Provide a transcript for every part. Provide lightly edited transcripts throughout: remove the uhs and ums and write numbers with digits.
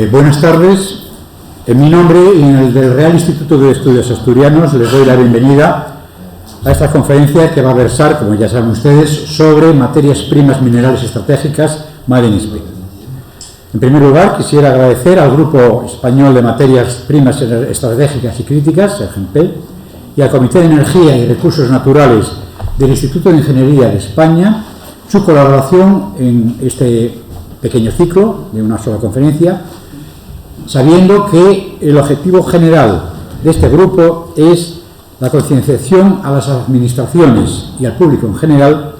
Buenas tardes. En mi nombre y en el del Real Instituto de Estudios Asturianos les doy la bienvenida a esta conferencia que va a versar, como ya saben ustedes, sobre materias primas minerales estratégicas Made in Spain. En primer lugar, quisiera agradecer al Grupo Español de Materias Primas Estratégicas y Críticas, el GEMPEL, y al Comité de Energía y Recursos Naturales del Instituto de Ingeniería de España su colaboración en este pequeño ciclo de una sola conferencia, sabiendo que el objetivo general de este grupo es la concienciación a las administraciones y al público en general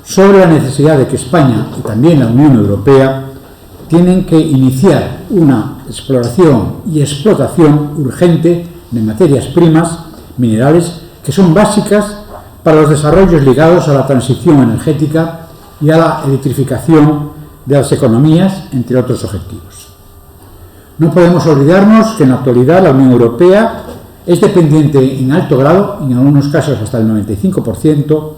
sobre la necesidad de que España y también la Unión Europea tienen que iniciar una exploración y explotación urgente de materias primas minerales que son básicas para los desarrollos ligados a la transición energética y a la electrificación de las economías, entre otros objetivos. No podemos olvidarnos que en la actualidad la Unión Europea es dependiente en alto grado, en algunos casos hasta el 95%,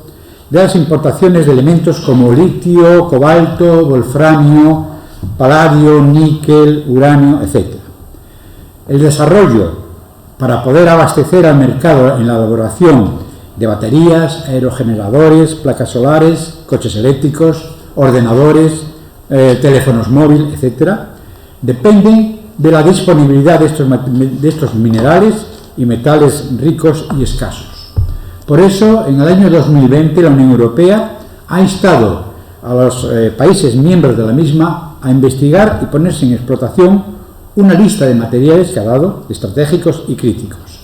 de las importaciones de elementos como litio, cobalto, wolframio, paladio, níquel, uranio, etc. El desarrollo para poder abastecer al mercado en la elaboración de baterías, aerogeneradores, placas solares, coches eléctricos, ordenadores, teléfonos móviles, etc., dependen de la disponibilidad de estos minerales y metales ricos y escasos. Por eso, en el año 2020, la Unión Europea ha instado a los países miembros de la misma a investigar y ponerse en explotación una lista de materiales que ha dado, estratégicos y críticos.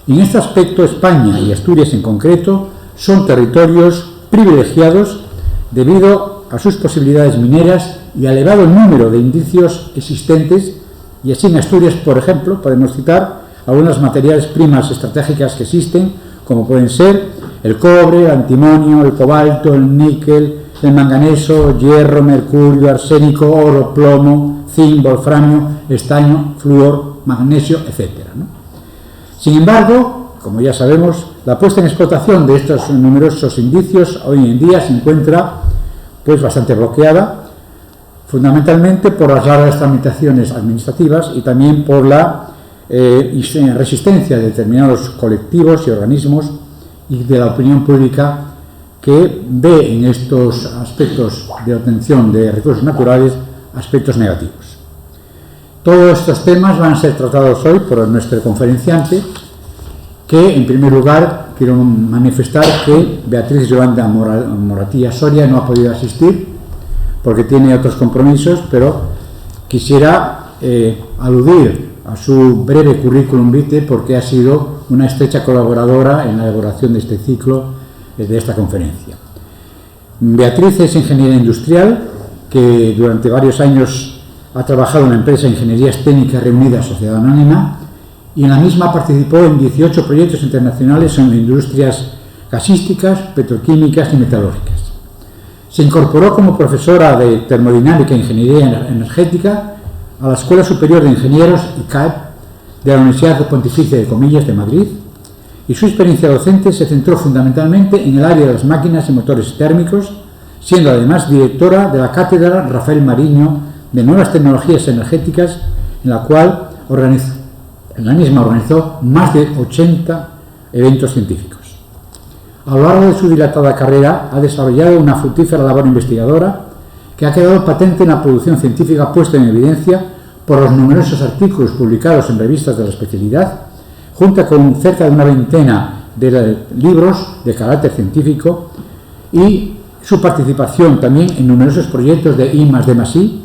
Y en este aspecto, España y Asturias en concreto son territorios privilegiados debido a sus posibilidades mineras y al elevado número de indicios existentes, y así en Asturias, por ejemplo, podemos citar algunas materiales primas estratégicas que existen, como pueden ser el cobre, el antimonio, el cobalto, el níquel, el manganeso, hierro, mercurio, arsénico, oro, plomo, zinc, wolframio, estaño, flúor, magnesio, etc., ¿no? Sin embargo, como ya sabemos, la puesta en explotación de estos numerosos indicios hoy en día se encuentra bastante bloqueada, fundamentalmente por las largas tramitaciones administrativas y también por la resistencia de determinados colectivos y organismos y de la opinión pública que ve en estos aspectos de obtención de recursos naturales aspectos negativos. Todos estos temas van a ser tratados hoy por nuestro conferenciante, que en primer lugar quiero manifestar que Beatriz Yolanda Moratilla Soria no ha podido asistir porque tiene otros compromisos, pero quisiera aludir a su breve currículum vitae porque ha sido una estrecha colaboradora en la elaboración de este ciclo, de esta conferencia. Beatriz es ingeniera industrial que durante varios años ha trabajado en la empresa Ingenierías Técnicas Reunidas Sociedad Anónima y en la misma participó en 18 proyectos internacionales en industrias gasísticas, petroquímicas y metalúrgicas. Se incorporó como profesora de Termodinámica e Ingeniería Energética a la Escuela Superior de Ingenieros, ICAE, de la Universidad Pontificia de Comillas de Madrid, y su experiencia docente se centró fundamentalmente en el área de las máquinas y motores térmicos, siendo además directora de la Cátedra Rafael Mariño de Nuevas Tecnologías Energéticas, en la cual organizó más de 80 eventos científicos. A lo largo de su dilatada carrera ha desarrollado una fructífera labor investigadora que ha quedado patente en la producción científica puesta en evidencia por los numerosos artículos publicados en revistas de la especialidad, junto con cerca de una veintena de libros de carácter científico y su participación también en numerosos proyectos de I+D+I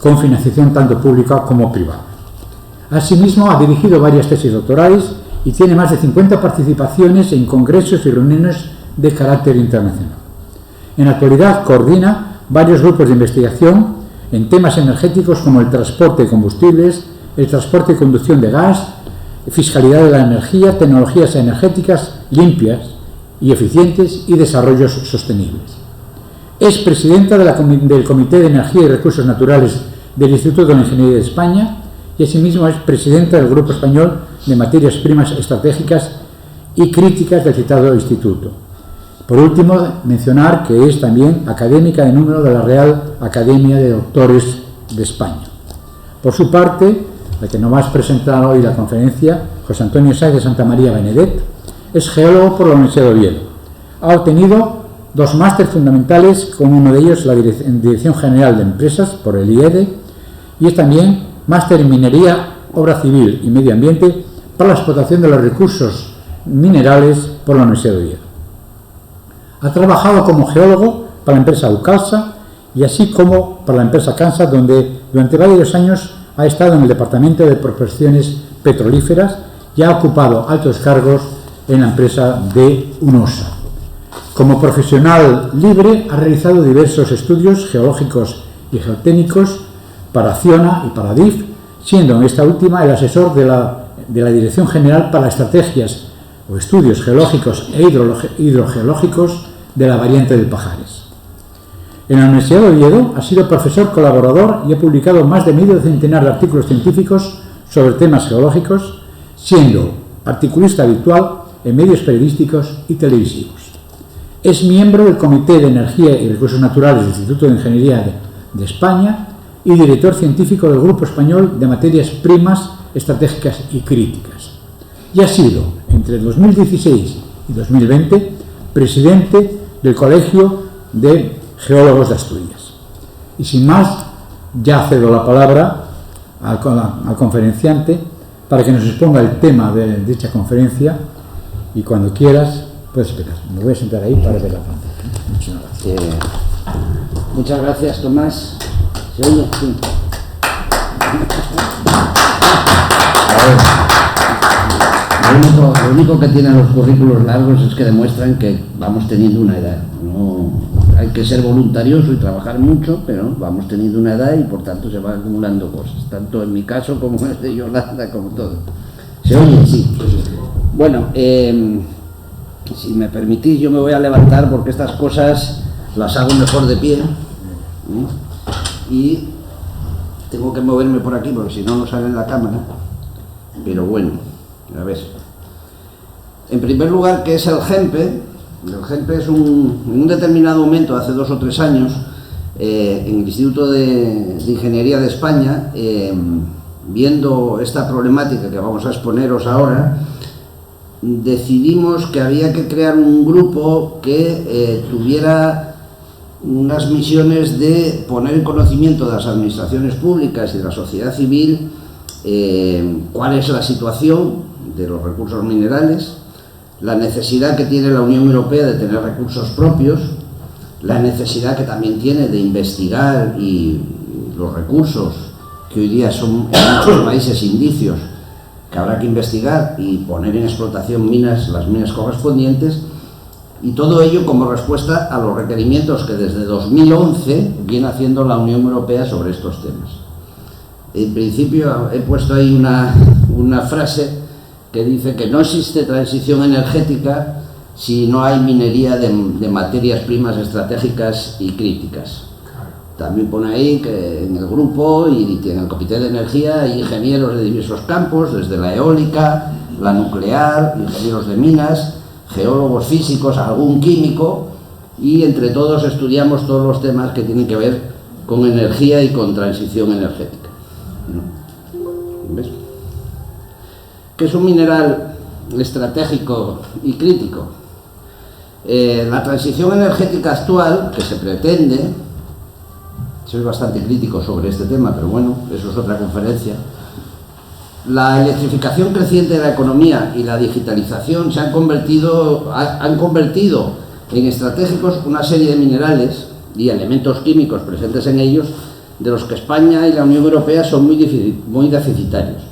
con financiación tanto pública como privada. Asimismo, ha dirigido varias tesis doctorales y tiene más de 50 participaciones en congresos y reuniones de carácter internacional. En la actualidad coordina varios grupos de investigación en temas energéticos como el transporte de combustibles, el transporte y conducción de gas, fiscalidad de la energía, tecnologías energéticas limpias y eficientes y desarrollos sostenibles. Es presidenta del Comité de Energía y Recursos Naturales del Instituto de Ingeniería de España y asimismo es presidenta del Grupo Español de Materias Primas Estratégicas y Críticas del citado instituto. Por último, mencionar que es también académica de número de la Real Academia de Doctores de España. Por su parte, el que nos va a presentar hoy la conferencia, José Antonio Sáenz de Santa María Benedet, es geólogo por la Universidad de Oviedo. Ha obtenido 2 másteres fundamentales, con uno de ellos en Dirección General de Empresas por el IED, y es también máster en Minería, Obra Civil y Medio Ambiente para la explotación de los recursos minerales por la Universidad de Oviedo. Ha trabajado como geólogo para la empresa Ucalsa y así como para la empresa Cansa, donde durante varios años ha estado en el Departamento de Prospecciones Petrolíferas y ha ocupado altos cargos en la empresa de UNOSA. Como profesional libre ha realizado diversos estudios geológicos y geotécnicos para Acciona y para DIF, siendo en esta última el asesor de la Dirección General para Estrategias o Estudios Geológicos e Hidrogeológicos de la variante del Pajares. En la Universidad de Oviedo ha sido profesor colaborador y ha publicado más de medio centenar de artículos científicos sobre temas geológicos, siendo articulista habitual en medios periodísticos y televisivos. Es miembro del Comité de Energía y Recursos Naturales del Instituto de Ingeniería de España y director científico del Grupo Español de Materias Primas Estratégicas y Críticas. Y ha sido, entre 2016 y 2020, presidente del Colegio de Geólogos de Asturias. Y sin más, ya cedo la palabra al conferenciante para que nos exponga el tema de dicha conferencia, y cuando quieras puedes explicar. Me voy a sentar ahí para ver la pantalla. Muchas gracias. Muchas gracias, Tomás. ¿Se oye? Sí. Lo único que tienen los currículos largos es que demuestran que vamos teniendo una edad. No, hay que ser voluntarioso y trabajar mucho, pero vamos teniendo una edad y por tanto se van acumulando cosas, tanto en mi caso como en el de Yolanda, como todo. ¿Se oye? Sí. Bueno, si me permitís, yo me voy a levantar porque estas cosas las hago mejor de pie, y tengo que moverme por aquí porque si no, no sale en la cámara. Pero bueno, a ver. En primer lugar, ¿qué es el GEMPE? El GEMPE es en un determinado momento, hace 2 o 3 años, en el Instituto de Ingeniería de España, viendo esta problemática que vamos a exponeros ahora, decidimos que había que crear un grupo que tuviera unas misiones de poner en conocimiento de las administraciones públicas y de la sociedad civil cuál es la situación de los recursos minerales, la necesidad que tiene la Unión Europea de tener recursos propios, la necesidad que también tiene de investigar y los recursos que hoy día son en muchos países indicios que habrá que investigar y poner en explotación las minas correspondientes, y todo ello como respuesta a los requerimientos que desde 2011 viene haciendo la Unión Europea sobre estos temas. En principio he puesto ahí una frase que dice que no existe transición energética si no hay minería de materias primas estratégicas y críticas. También pone ahí que en el grupo y en el Comité de Energía hay ingenieros de diversos campos, desde la eólica, la nuclear, ingenieros de minas, geólogos físicos, algún químico, y entre todos estudiamos todos los temas que tienen que ver con energía y con transición energética. ¿Ves? ¿Qué es un mineral estratégico y crítico? La transición energética actual que se pretende, soy bastante crítico sobre este tema, pero bueno, eso es otra conferencia. La electrificación creciente de la economía y la digitalización han convertido en estratégicos una serie de minerales y elementos químicos presentes en ellos, de los que España y la Unión Europea son muy deficitarios.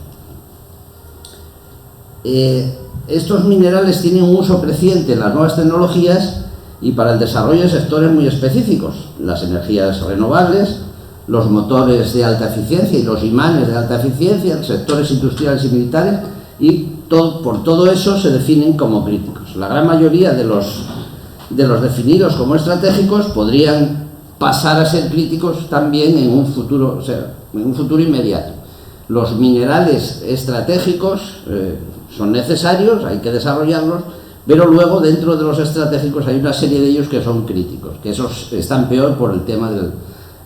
Estos minerales tienen un uso creciente en las nuevas tecnologías y para el desarrollo de sectores muy específicos, las energías renovables, los motores de alta eficiencia y los imanes de alta eficiencia, sectores industriales y militares, y por todo eso se definen como críticos. La gran mayoría de los definidos como estratégicos podrían pasar a ser críticos también en un futuro, en un futuro inmediato. Los minerales estratégicos son necesarios, hay que desarrollarlos, pero luego dentro de los estratégicos hay una serie de ellos que son críticos, que esos están peor por el tema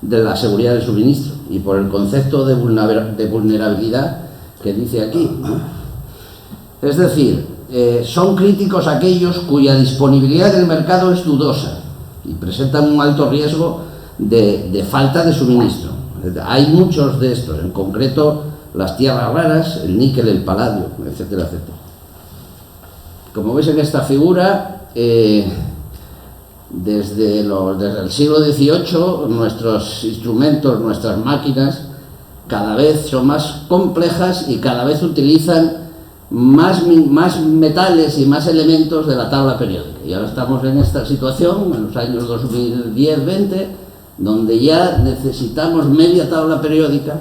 de la seguridad del suministro y por el concepto de vulnerabilidad que dice aquí, ¿no? Es decir, son críticos aquellos cuya disponibilidad del mercado es dudosa y presentan un alto riesgo de falta de suministro. Hay muchos de estos, en concreto las tierras raras, el níquel, el paladio, etcétera, etcétera. Como veis en esta figura, desde el siglo XVIII nuestros instrumentos, nuestras máquinas cada vez son más complejas y cada vez utilizan más metales y más elementos de la tabla periódica. Y ahora estamos en esta situación, en los años 2010-20, donde ya necesitamos media tabla periódica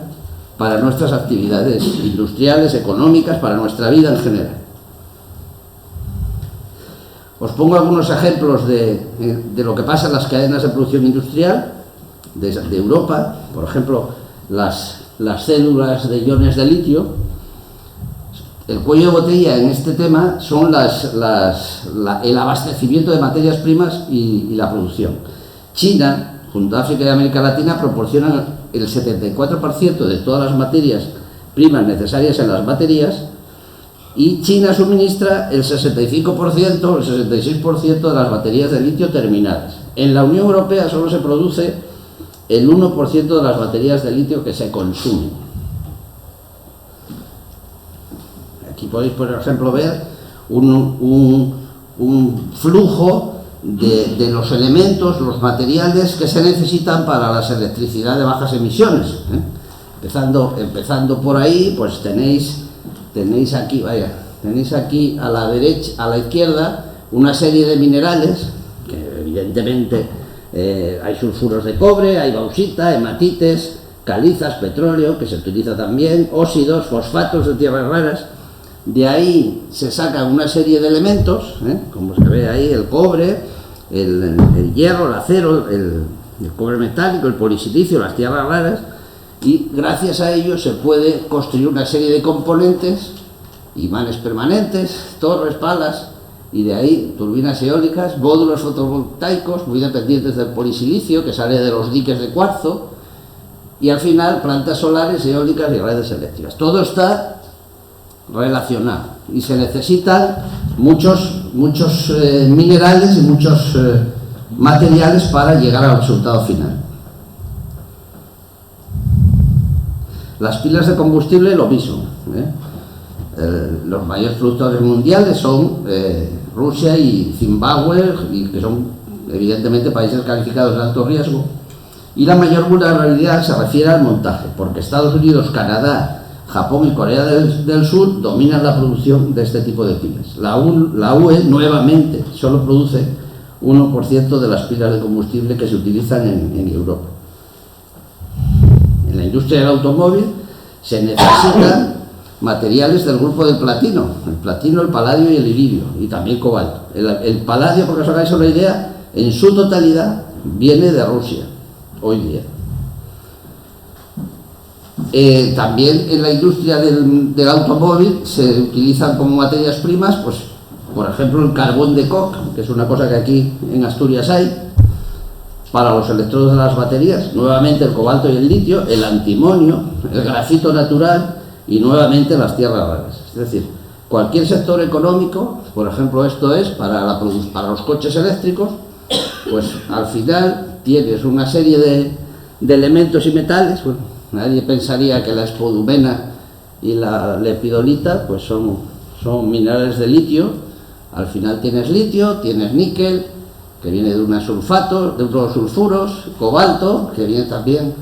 para nuestras actividades industriales, económicas, para nuestra vida en general. Os pongo algunos ejemplos de lo que pasa en las cadenas de producción industrial de Europa. Por ejemplo, las células de iones de litio. El cuello de botella en este tema son el abastecimiento de materias primas y la producción. China, junto a África y América Latina, proporcionan el 74% de todas las materias primas necesarias en las baterías, y China suministra el 65%, el 66% de las baterías de litio terminadas. En la Unión Europea solo se produce el 1% de las baterías de litio que se consumen. Aquí podéis, por ejemplo, ver un flujo de los elementos, los materiales que se necesitan para las electricidad de bajas emisiones, ¿eh? Empezando por ahí, pues tenéis aquí a la derecha, a la izquierda, una serie de minerales que evidentemente hay sulfuros de cobre, hay bauxita, hematites, calizas, petróleo, que se utiliza también, óxidos, fosfatos de tierras raras. De ahí se sacan una serie de elementos, como se ve ahí, el cobre, el hierro, el acero, el cobre metálico, el polisilicio, las tierras raras, y gracias a ello se puede construir una serie de componentes, imanes permanentes, torres, palas, y de ahí turbinas eólicas, módulos fotovoltaicos muy dependientes del polisilicio que sale de los diques de cuarzo, y al final plantas solares, eólicas y redes eléctricas. Todo está relacionado y se necesitan muchos minerales y muchos materiales para llegar al resultado final. Las pilas de combustible, lo mismo, los mayores productores mundiales son Rusia y Zimbabue, y que son evidentemente países calificados de alto riesgo, y la mayor vulnerabilidad se refiere al montaje, porque Estados Unidos, Canadá, Japón y Corea del Sur dominan la producción de este tipo de pilas. La UE nuevamente solo produce 1% de las pilas de combustible que se utilizan en Europa. En la industria del automóvil se necesitan materiales del grupo del platino, el paladio y el iridio, y también cobalto. El paladio, porque os hagáis una idea, en su totalidad viene de Rusia, hoy día. También en la industria del automóvil se utilizan como materias primas, pues, por ejemplo, el carbón de coque, que es una cosa que aquí en Asturias hay, para los electrodos de las baterías, nuevamente el cobalto y el litio, el antimonio, el grafito natural y nuevamente las tierras raras. Es decir, cualquier sector económico, por ejemplo esto es para los coches eléctricos, pues al final tienes una serie de elementos y metales. Bueno, nadie pensaría que la espodumena y la lepidolita pues son minerales de litio. Al final tienes litio, tienes níquel, que viene de unos sulfatos, de unos sulfuros, cobalto, que viene también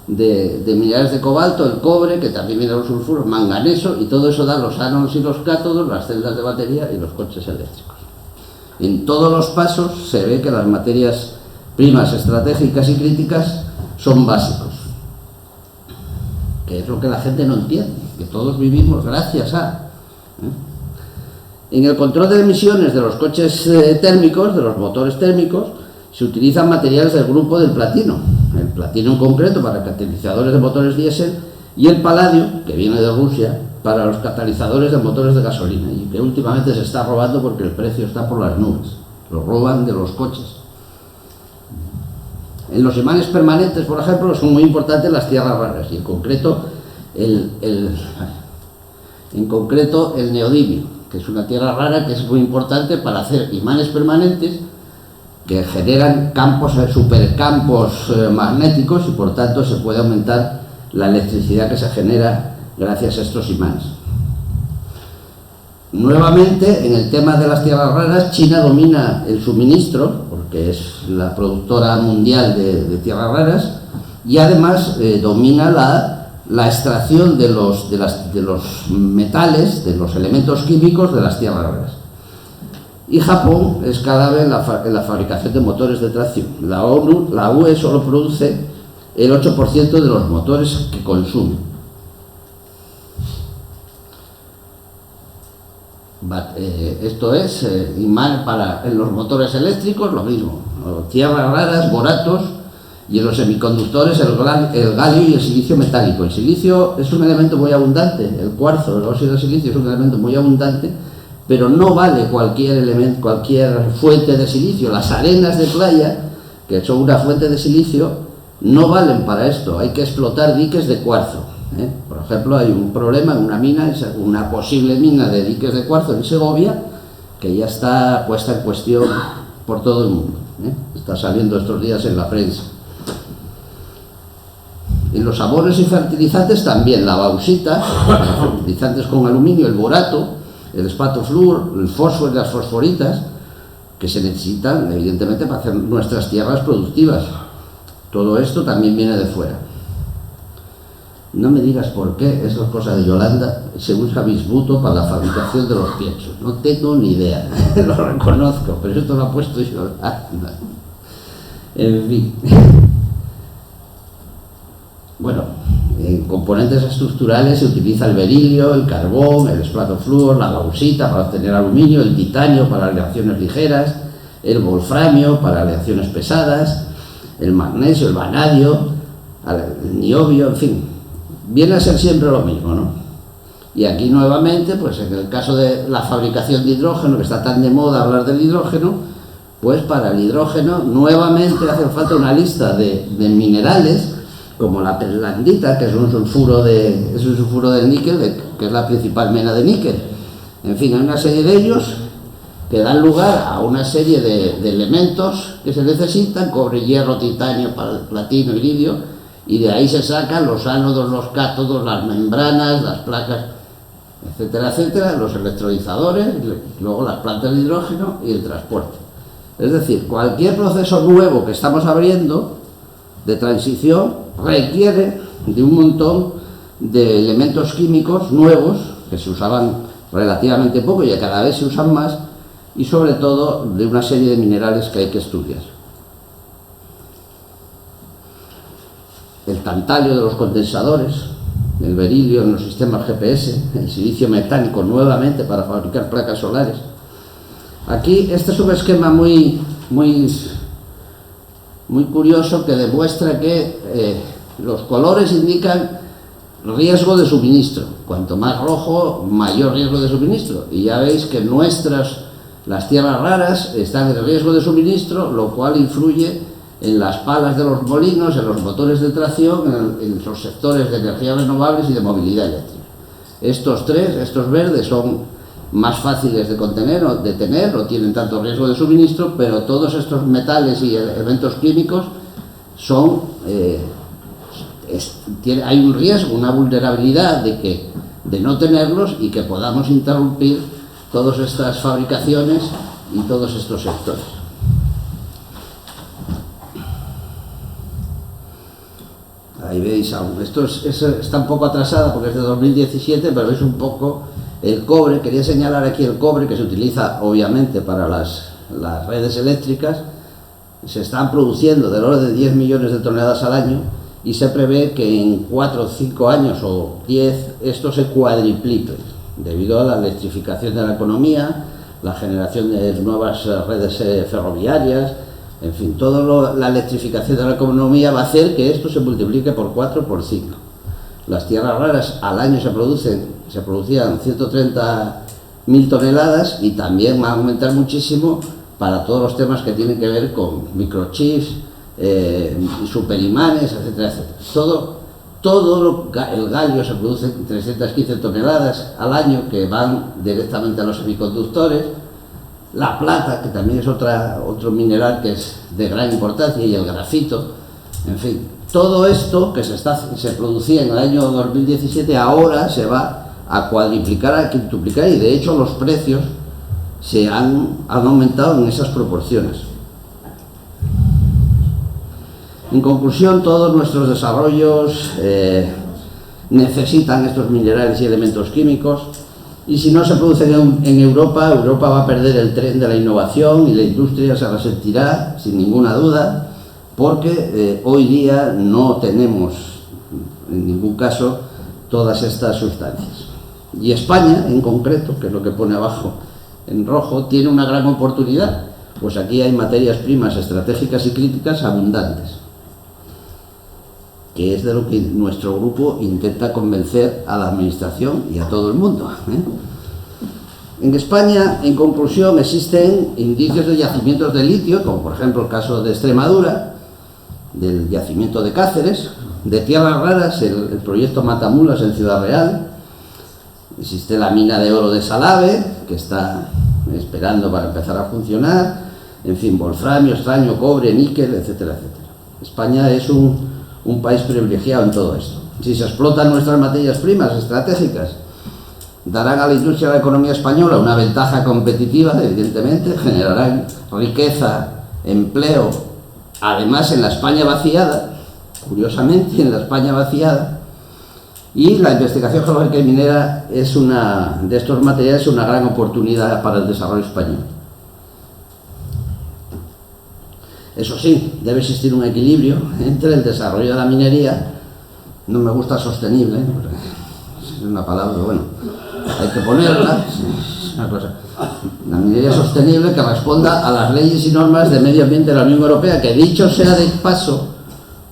de minerales de cobalto, el cobre, que también viene de los sulfuros, manganeso, y todo eso da los ánodos y los cátodos, las celdas de batería y los coches eléctricos. En todos los pasos se ve que las materias primas estratégicas y críticas son básicos, que es lo que la gente no entiende, que todos vivimos gracias a... En el control de emisiones de los coches térmicos, de los motores térmicos, se utilizan materiales del grupo del platino, el platino en concreto para catalizadores de motores diésel, y el paladio, que viene de Rusia, para los catalizadores de motores de gasolina, y que últimamente se está robando porque el precio está por las nubes, lo roban de los coches. En los imanes permanentes, por ejemplo, son muy importantes las tierras raras, y en concreto el neodimio, que es una tierra rara que es muy importante para hacer imanes permanentes que generan campos, supercampos magnéticos, y por tanto se puede aumentar la electricidad que se genera gracias a estos imanes. Nuevamente, en el tema de las tierras raras, China domina el suministro, porque es la productora mundial de tierras raras, y además domina la extracción de los metales, de los elementos químicos de las tierras raras. Y Japón es clave en la fabricación de motores de tracción. La UE solo produce el 8% de los motores que consume. Esto es imán en los motores eléctricos, lo mismo, tierras raras, boratos, y en los semiconductores el galio y el silicio metálico. El silicio es un elemento muy abundante, el cuarzo, el óxido de silicio es un elemento muy abundante, pero no vale cualquier fuente de silicio. Las arenas de playa, que son una fuente de silicio, no valen para esto, hay que explotar diques de cuarzo. Por ejemplo, hay un problema en una mina, una posible mina de diques de cuarzo en Segovia, que ya está puesta en cuestión por todo el mundo. Está saliendo estos días en la prensa. En los abonos y fertilizantes también, la bauxita, los fertilizantes con aluminio, el borato, el espatoflúor, el fósforo y las fosforitas, que se necesitan evidentemente para hacer nuestras tierras productivas. Todo esto también viene de fuera. No me digas por qué, eso es cosa de Yolanda, se usa bismuto para la fabricación de los piensos. No tengo ni idea, lo reconozco, pero esto lo ha puesto Yolanda. En fin. Bueno, en componentes estructurales se utiliza el berilio, el carbón, el espatoflúor, la bauxita para obtener aluminio, el titanio para aleaciones ligeras, el wolframio para aleaciones pesadas, el magnesio, el vanadio, el niobio, en fin. Viene a ser siempre lo mismo, ¿no? Y aquí nuevamente, pues en el caso de la fabricación de hidrógeno, que está tan de moda hablar del hidrógeno, pues para el hidrógeno nuevamente hace falta una lista de minerales, como la perlandita, que es un sulfuro del níquel, que es la principal mena de níquel. En fin, hay una serie de ellos que dan lugar a una serie de elementos que se necesitan: cobre, hierro, titanio, platino, iridio, y de ahí se sacan los ánodos, los cátodos, las membranas, las placas, etcétera, etcétera, los electrolizadores, luego las plantas de hidrógeno y el transporte. Es decir, cualquier proceso nuevo que estamos abriendo de transición requiere de un montón de elementos químicos nuevos que se usaban relativamente poco y que cada vez se usan más, y sobre todo de una serie de minerales que hay que estudiar. El tantalio de los condensadores, el berilio en los sistemas GPS, el silicio metálico nuevamente para fabricar placas solares. Aquí este es un esquema muy curioso que demuestra que los colores indican riesgo de suministro. Cuanto más rojo, mayor riesgo de suministro. Y ya veis que las tierras raras están en riesgo de suministro, lo cual influye en las palas de los molinos, en los motores de tracción, en los sectores de energías renovables y de movilidad eléctrica. Estos verdes son más fáciles de contener o de tener, no tienen tanto riesgo de suministro, pero todos estos metales y elementos químicos hay un riesgo, una vulnerabilidad de no tenerlos y que podamos interrumpir todas estas fabricaciones y todos estos sectores. Ahí veis, esto está un poco atrasada porque es de 2017, pero veis un poco el cobre. Quería señalar aquí el cobre, que se utiliza obviamente para las redes eléctricas. Se están produciendo del orden de 10 millones de toneladas al año y se prevé que en 4 o 5 años o 10 esto se cuadriplique debido a la electrificación de la economía, la generación de nuevas redes ferroviarias. En fin, toda la electrificación de la economía va a hacer que esto se multiplique por 4 o por 5. Las tierras raras al año se producían 130.000 toneladas y también va a aumentar muchísimo para todos los temas que tienen que ver con microchips, superimanes, etcétera, etcétera. Todo el galio se produce 315 toneladas al año que van directamente a los semiconductores. La plata, que también es otro mineral que es de gran importancia, y el grafito, en fin. Todo esto que se producía en el año 2017 ahora se va a cuadriplicar, a quintuplicar, y de hecho los precios se han aumentado en esas proporciones. En conclusión, todos nuestros desarrollos necesitan estos minerales y elementos químicos, y si no se producen en Europa, Europa va a perder el tren de la innovación y la industria se resentirá, sin ninguna duda, porque hoy día no tenemos, en ningún caso, todas estas sustancias. Y España, en concreto, que es lo que pone abajo en rojo, tiene una gran oportunidad, pues aquí hay materias primas estratégicas y críticas abundantes, que es de lo que nuestro grupo intenta convencer a la administración y a todo el mundo. En España, en conclusión, existen indicios de yacimientos de litio, como por ejemplo el caso de Extremadura, del yacimiento de Cáceres, de tierras raras, el proyecto Matamulas en Ciudad Real. Existe la mina de oro de Salave, que está esperando para empezar a funcionar, en fin, wolframio, estaño, cobre, níquel, etcétera, etcétera. España es un país privilegiado en todo esto. Si se explotan nuestras materias primas estratégicas, darán a la industria y a la economía española una ventaja competitiva, evidentemente, generarán riqueza, empleo, además en la España vaciada, curiosamente en la España vaciada, y la investigación geológica y minera es de estos materiales una gran oportunidad para el desarrollo español. Eso sí, debe existir un equilibrio entre el desarrollo de la minería, no me gusta sostenible, es una palabra, bueno, hay que ponerla, es una cosa. La minería sostenible que responda a las leyes y normas de medio ambiente de la Unión Europea, que dicho sea de paso,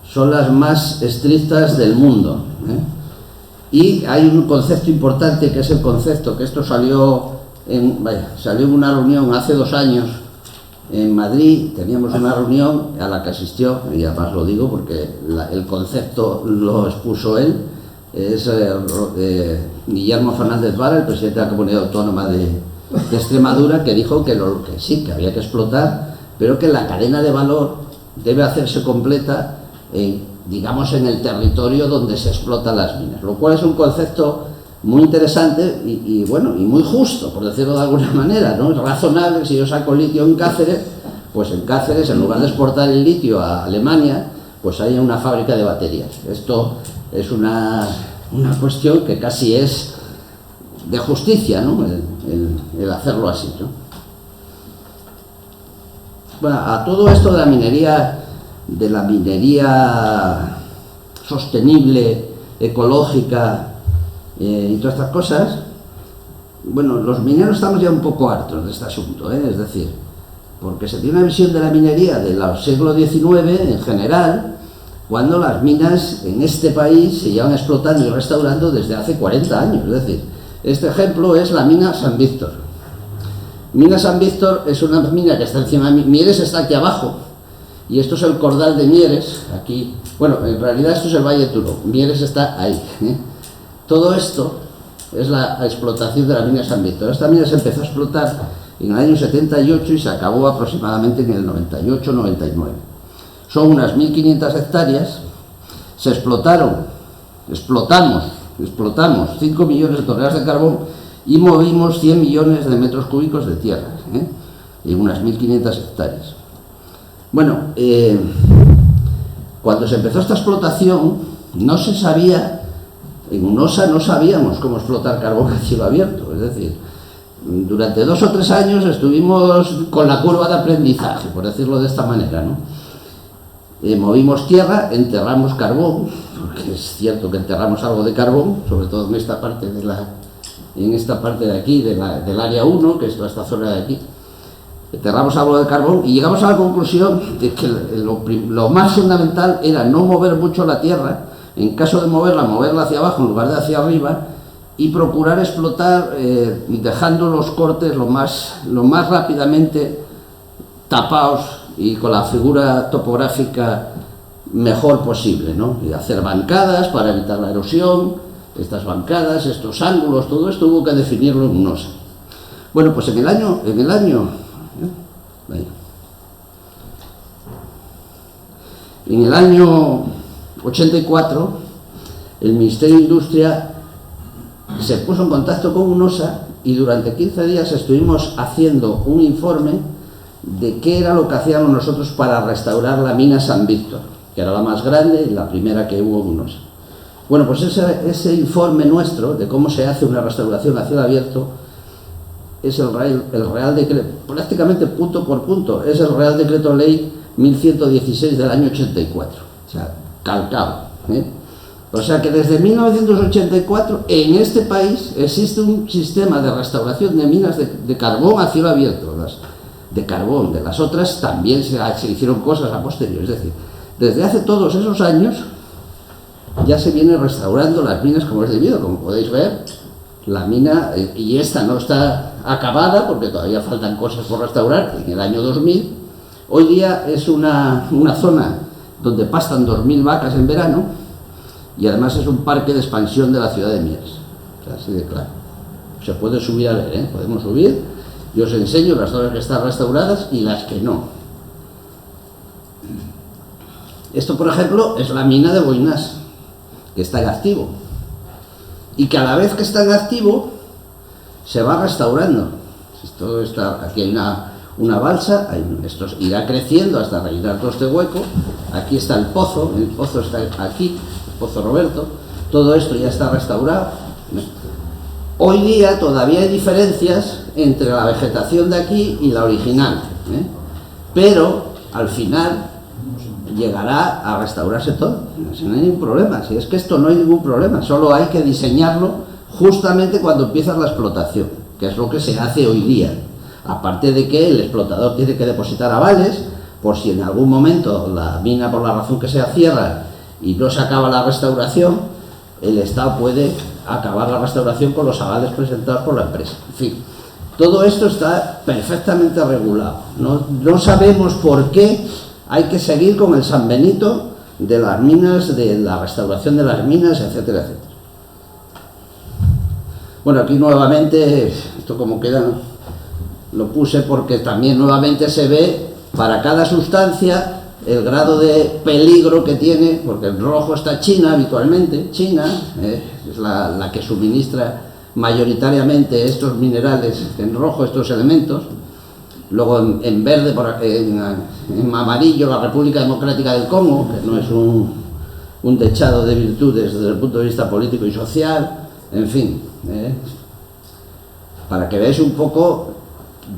son las más estrictas del mundo. Y hay un concepto importante, que es el concepto, que esto salió en una reunión hace 2 años en Madrid. Teníamos una reunión a la que asistió, y además lo digo porque el concepto lo expuso él, es Guillermo Fernández Vara, el presidente de la Comunidad Autónoma de Extremadura, que dijo que sí, que había que explotar, pero que la cadena de valor debe hacerse completa digamos en el territorio donde se explotan las minas, lo cual es un concepto muy interesante y bueno, y muy justo, por decirlo de alguna manera, ¿no? Es razonable. Si yo saco litio en Cáceres, pues en Cáceres, en lugar de exportar el litio a Alemania, pues haya una fábrica de baterías. Esto es una cuestión que casi es de justicia, ¿no? El hacerlo así, ¿no? Bueno, a todo esto de la minería sostenible, ecológica, y todas estas cosas, bueno, los mineros estamos ya un poco hartos de este asunto, es decir, porque se tiene una visión de la minería del siglo XIX en general, cuando las minas en este país se llevan explotando y restaurando desde hace 40 años, es decir, este ejemplo es la mina San Víctor. Mina San Víctor es una mina que está encima de Mieres, está aquí abajo, y esto es el cordal de Mieres, aquí, bueno, en realidad esto es el Valle Turo, Mieres está ahí, Todo esto es la explotación de la mina San Víctor. Esta mina se empezó a explotar en el año 78 y se acabó aproximadamente en el 98-99. Son unas 1.500 hectáreas, se explotamos 5 millones de toneladas de carbón y movimos 100 millones de metros cúbicos de tierra, en unas 1.500 hectáreas. Bueno, cuando se empezó esta explotación no se sabía. En UNOSA no sabíamos cómo explotar carbón a cielo abierto, es decir, durante 2 o 3 años estuvimos con la curva de aprendizaje, por decirlo de esta manera, ¿no? Movimos tierra, enterramos carbón, porque es cierto que enterramos algo de carbón, sobre todo en esta parte de aquí, del área 1, que es toda esta zona de aquí. Enterramos algo de carbón y llegamos a la conclusión de que lo más fundamental era no mover mucho la tierra. En caso de moverla hacia abajo en lugar de hacia arriba, y procurar explotar dejando los cortes lo más rápidamente tapados y con la figura topográfica mejor posible, ¿no? Y hacer bancadas para evitar la erosión, estas bancadas, estos ángulos, todo esto hubo que definirlo en UNOSA. Bueno, pues en el año 84, el Ministerio de Industria se puso en contacto con UNOSA y durante 15 días estuvimos haciendo un informe de qué era lo que hacíamos nosotros para restaurar la mina San Víctor, que era la más grande y la primera que hubo en UNOSA. Bueno, pues ese informe nuestro de cómo se hace una restauración a cielo abierto es el Real Decreto, prácticamente punto por punto, es el Real Decreto Ley 1116 del año 84, o sea, calcado, ¿eh? O sea que desde 1984 en este país existe un sistema de restauración de minas de carbón a cielo abierto, de carbón. De las otras también se hicieron cosas a posteriori, es decir, desde hace todos esos años ya se viene restaurando las minas como es debido. Como podéis ver, la mina, y esta no está acabada porque todavía faltan cosas por restaurar, en el año 2000, hoy día es una zona donde pastan 2000 vacas en verano, y además es un parque de expansión de la ciudad de Mieres, o sea, así de claro. Se puede subir a ver, podemos subir, yo os enseño las zonas que están restauradas y las que no. Esto, por ejemplo, es la mina de Boinás, que está en activo, y que a la vez que está en activo se va restaurando. Esto está, aquí hay una balsa, esto irá creciendo hasta rellenar todo este hueco. Aquí está el pozo está aquí, el Pozo Roberto, todo esto ya está restaurado. Hoy día todavía hay diferencias entre la vegetación de aquí y la original, pero al final llegará a restaurarse todo, si no hay ningún problema. Si es que esto no hay ningún problema, solo hay que diseñarlo justamente cuando empieza la explotación, que es lo que se hace hoy día. Aparte de que el explotador tiene que depositar avales por si en algún momento la mina, por la razón que sea, cierra y no se acaba la restauración, el Estado puede acabar la restauración con los avales presentados por la empresa. En fin, todo esto está perfectamente regulado. No sabemos por qué hay que seguir con el San Benito de las minas, de la restauración de las minas, etcétera, etcétera. Bueno, aquí nuevamente, esto como queda, lo puse porque también nuevamente se ve para cada sustancia el grado de peligro que tiene, porque en rojo está China habitualmente. China es la que suministra mayoritariamente estos minerales, en rojo estos elementos. Luego en verde, en amarillo, la República Democrática del Congo, que no es un dechado de virtudes desde el punto de vista político y social, en fin, para que veáis un poco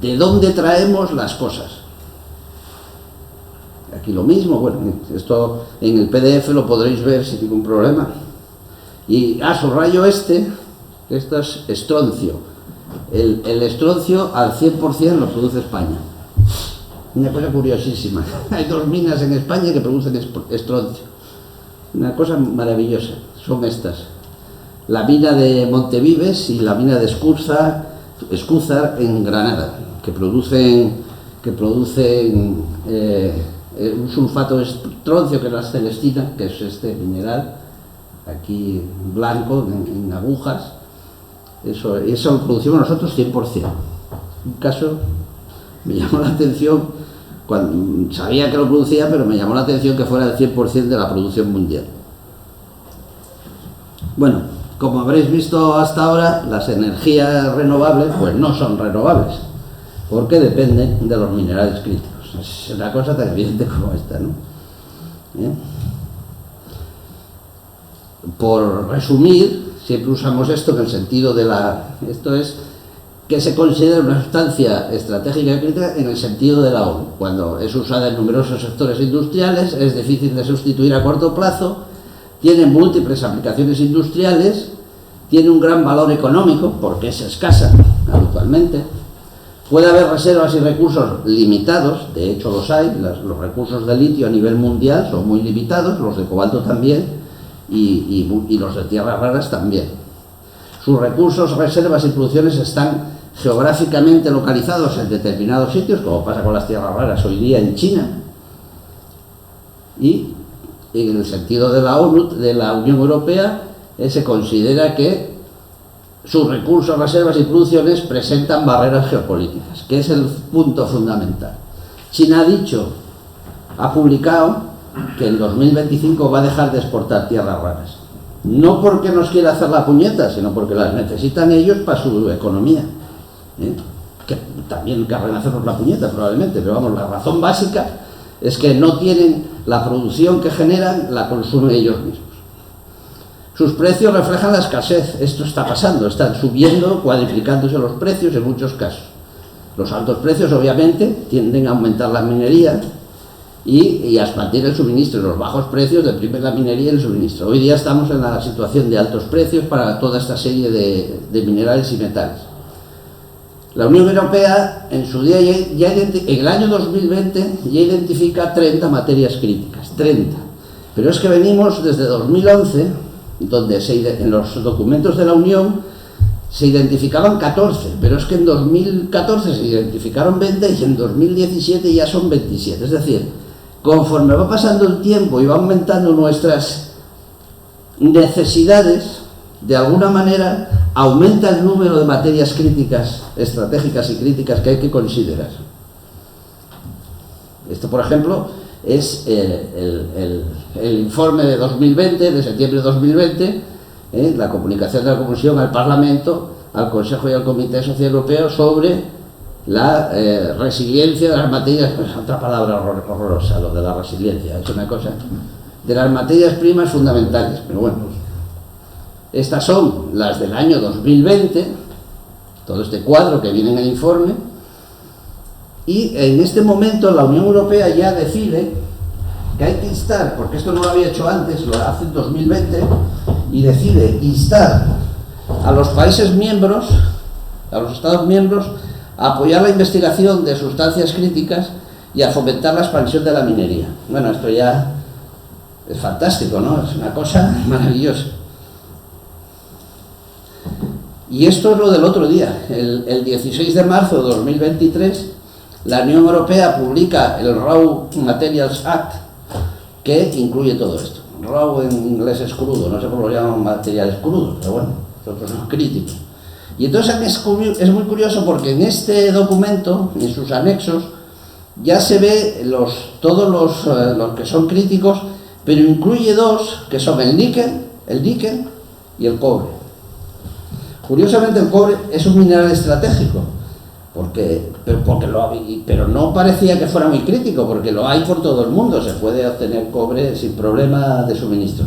de dónde traemos las cosas. Aquí lo mismo, bueno, esto en el PDF lo podréis ver sin ningún problema. Y subrayo que esto es estroncio. El estroncio al 100% lo produce España. Una cosa curiosísima. Hay 2 minas en España que producen estroncio. Una cosa maravillosa. Son estas. La mina de Montevives y la mina de Escúzar en Granada, que producen un sulfato de estroncio, que es la celestina, que es este mineral, aquí blanco, en agujas. Eso lo producimos nosotros 100%. Un caso me llamó la atención, cuando sabía que lo producía, pero me llamó la atención que fuera el 100% de la producción mundial. Bueno, como habréis visto hasta ahora, las energías renovables pues no son renovables, porque dependen de los minerales críticos. Es una cosa tan evidente como esta, ¿no? Por resumir, siempre usamos esto en el sentido de esto es que se considera una sustancia estratégica y crítica en el sentido de la ONU. Cuando es usada en numerosos sectores industriales, es difícil de sustituir a corto plazo, tiene múltiples aplicaciones industriales, tiene un gran valor económico porque es escasa habitualmente. Puede haber reservas y recursos limitados, de hecho los hay. Los recursos de litio a nivel mundial son muy limitados, los de cobalto también, y los de tierras raras también. Sus recursos, reservas y producciones están geográficamente localizados en determinados sitios, como pasa con las tierras raras hoy día en China, y en el sentido de la ONU, de la Unión Europea, se considera que sus recursos, reservas y producciones presentan barreras geopolíticas, que es el punto fundamental. China ha publicado que en 2025 va a dejar de exportar tierras raras. No porque nos quiera hacer la puñeta, sino porque las necesitan ellos para su economía. Que también querrán hacernos la puñeta probablemente, pero vamos, la razón básica es que no tienen la producción que generan, la consumen ellos mismos. Sus precios reflejan la escasez. Esto está pasando, están subiendo, cuadriplicándose los precios en muchos casos. Los altos precios obviamente tienden a aumentar la minería y a expandir el suministro. Los bajos precios deprimen la minería y el suministro. Hoy día estamos en la situación de altos precios para toda esta serie de minerales y metales. La Unión Europea en su día, en el año 2020, ya identifica 30 materias críticas, 30. Pero es que venimos desde 2011, donde en los documentos de la Unión se identificaban 14, pero es que en 2014 se identificaron 20 y en 2017 ya son 27. Es decir, conforme va pasando el tiempo y va aumentando nuestras necesidades, de alguna manera aumenta el número de materias críticas, estratégicas y críticas que hay que considerar. Esto, por ejemplo, es el informe de 2020, de septiembre de 2020, la comunicación de la Comisión al Parlamento, al Consejo y al Comité Social Europeo sobre la resiliencia de las materias, pues otra palabra horrorosa, lo de la resiliencia, es una cosa, de las materias primas fundamentales, pero bueno. Estas son las del año 2020, todo este cuadro que viene en el informe, y en este momento la Unión Europea ya decide que hay que instar, porque esto no lo había hecho antes, lo hace en 2020, y decide instar a los países miembros, a los Estados miembros, a apoyar la investigación de sustancias críticas y a fomentar la expansión de la minería. Bueno, esto ya es fantástico, ¿no? Es una cosa maravillosa. Y esto es lo del otro día. El 16 de marzo de 2023, la Unión Europea publica el Raw Materials Act, que incluye todo esto. Raw en inglés es crudo, no sé por qué lo llaman materiales crudos, pero bueno, nosotros somos críticos. Y entonces es muy curioso porque en este documento, en sus anexos, ya se ve todos los que son críticos, pero incluye dos, que son el níquel y el cobre. Curiosamente el cobre es un mineral estratégico, pero no parecía que fuera muy crítico, porque lo hay por todo el mundo, se puede obtener cobre sin problema de suministro.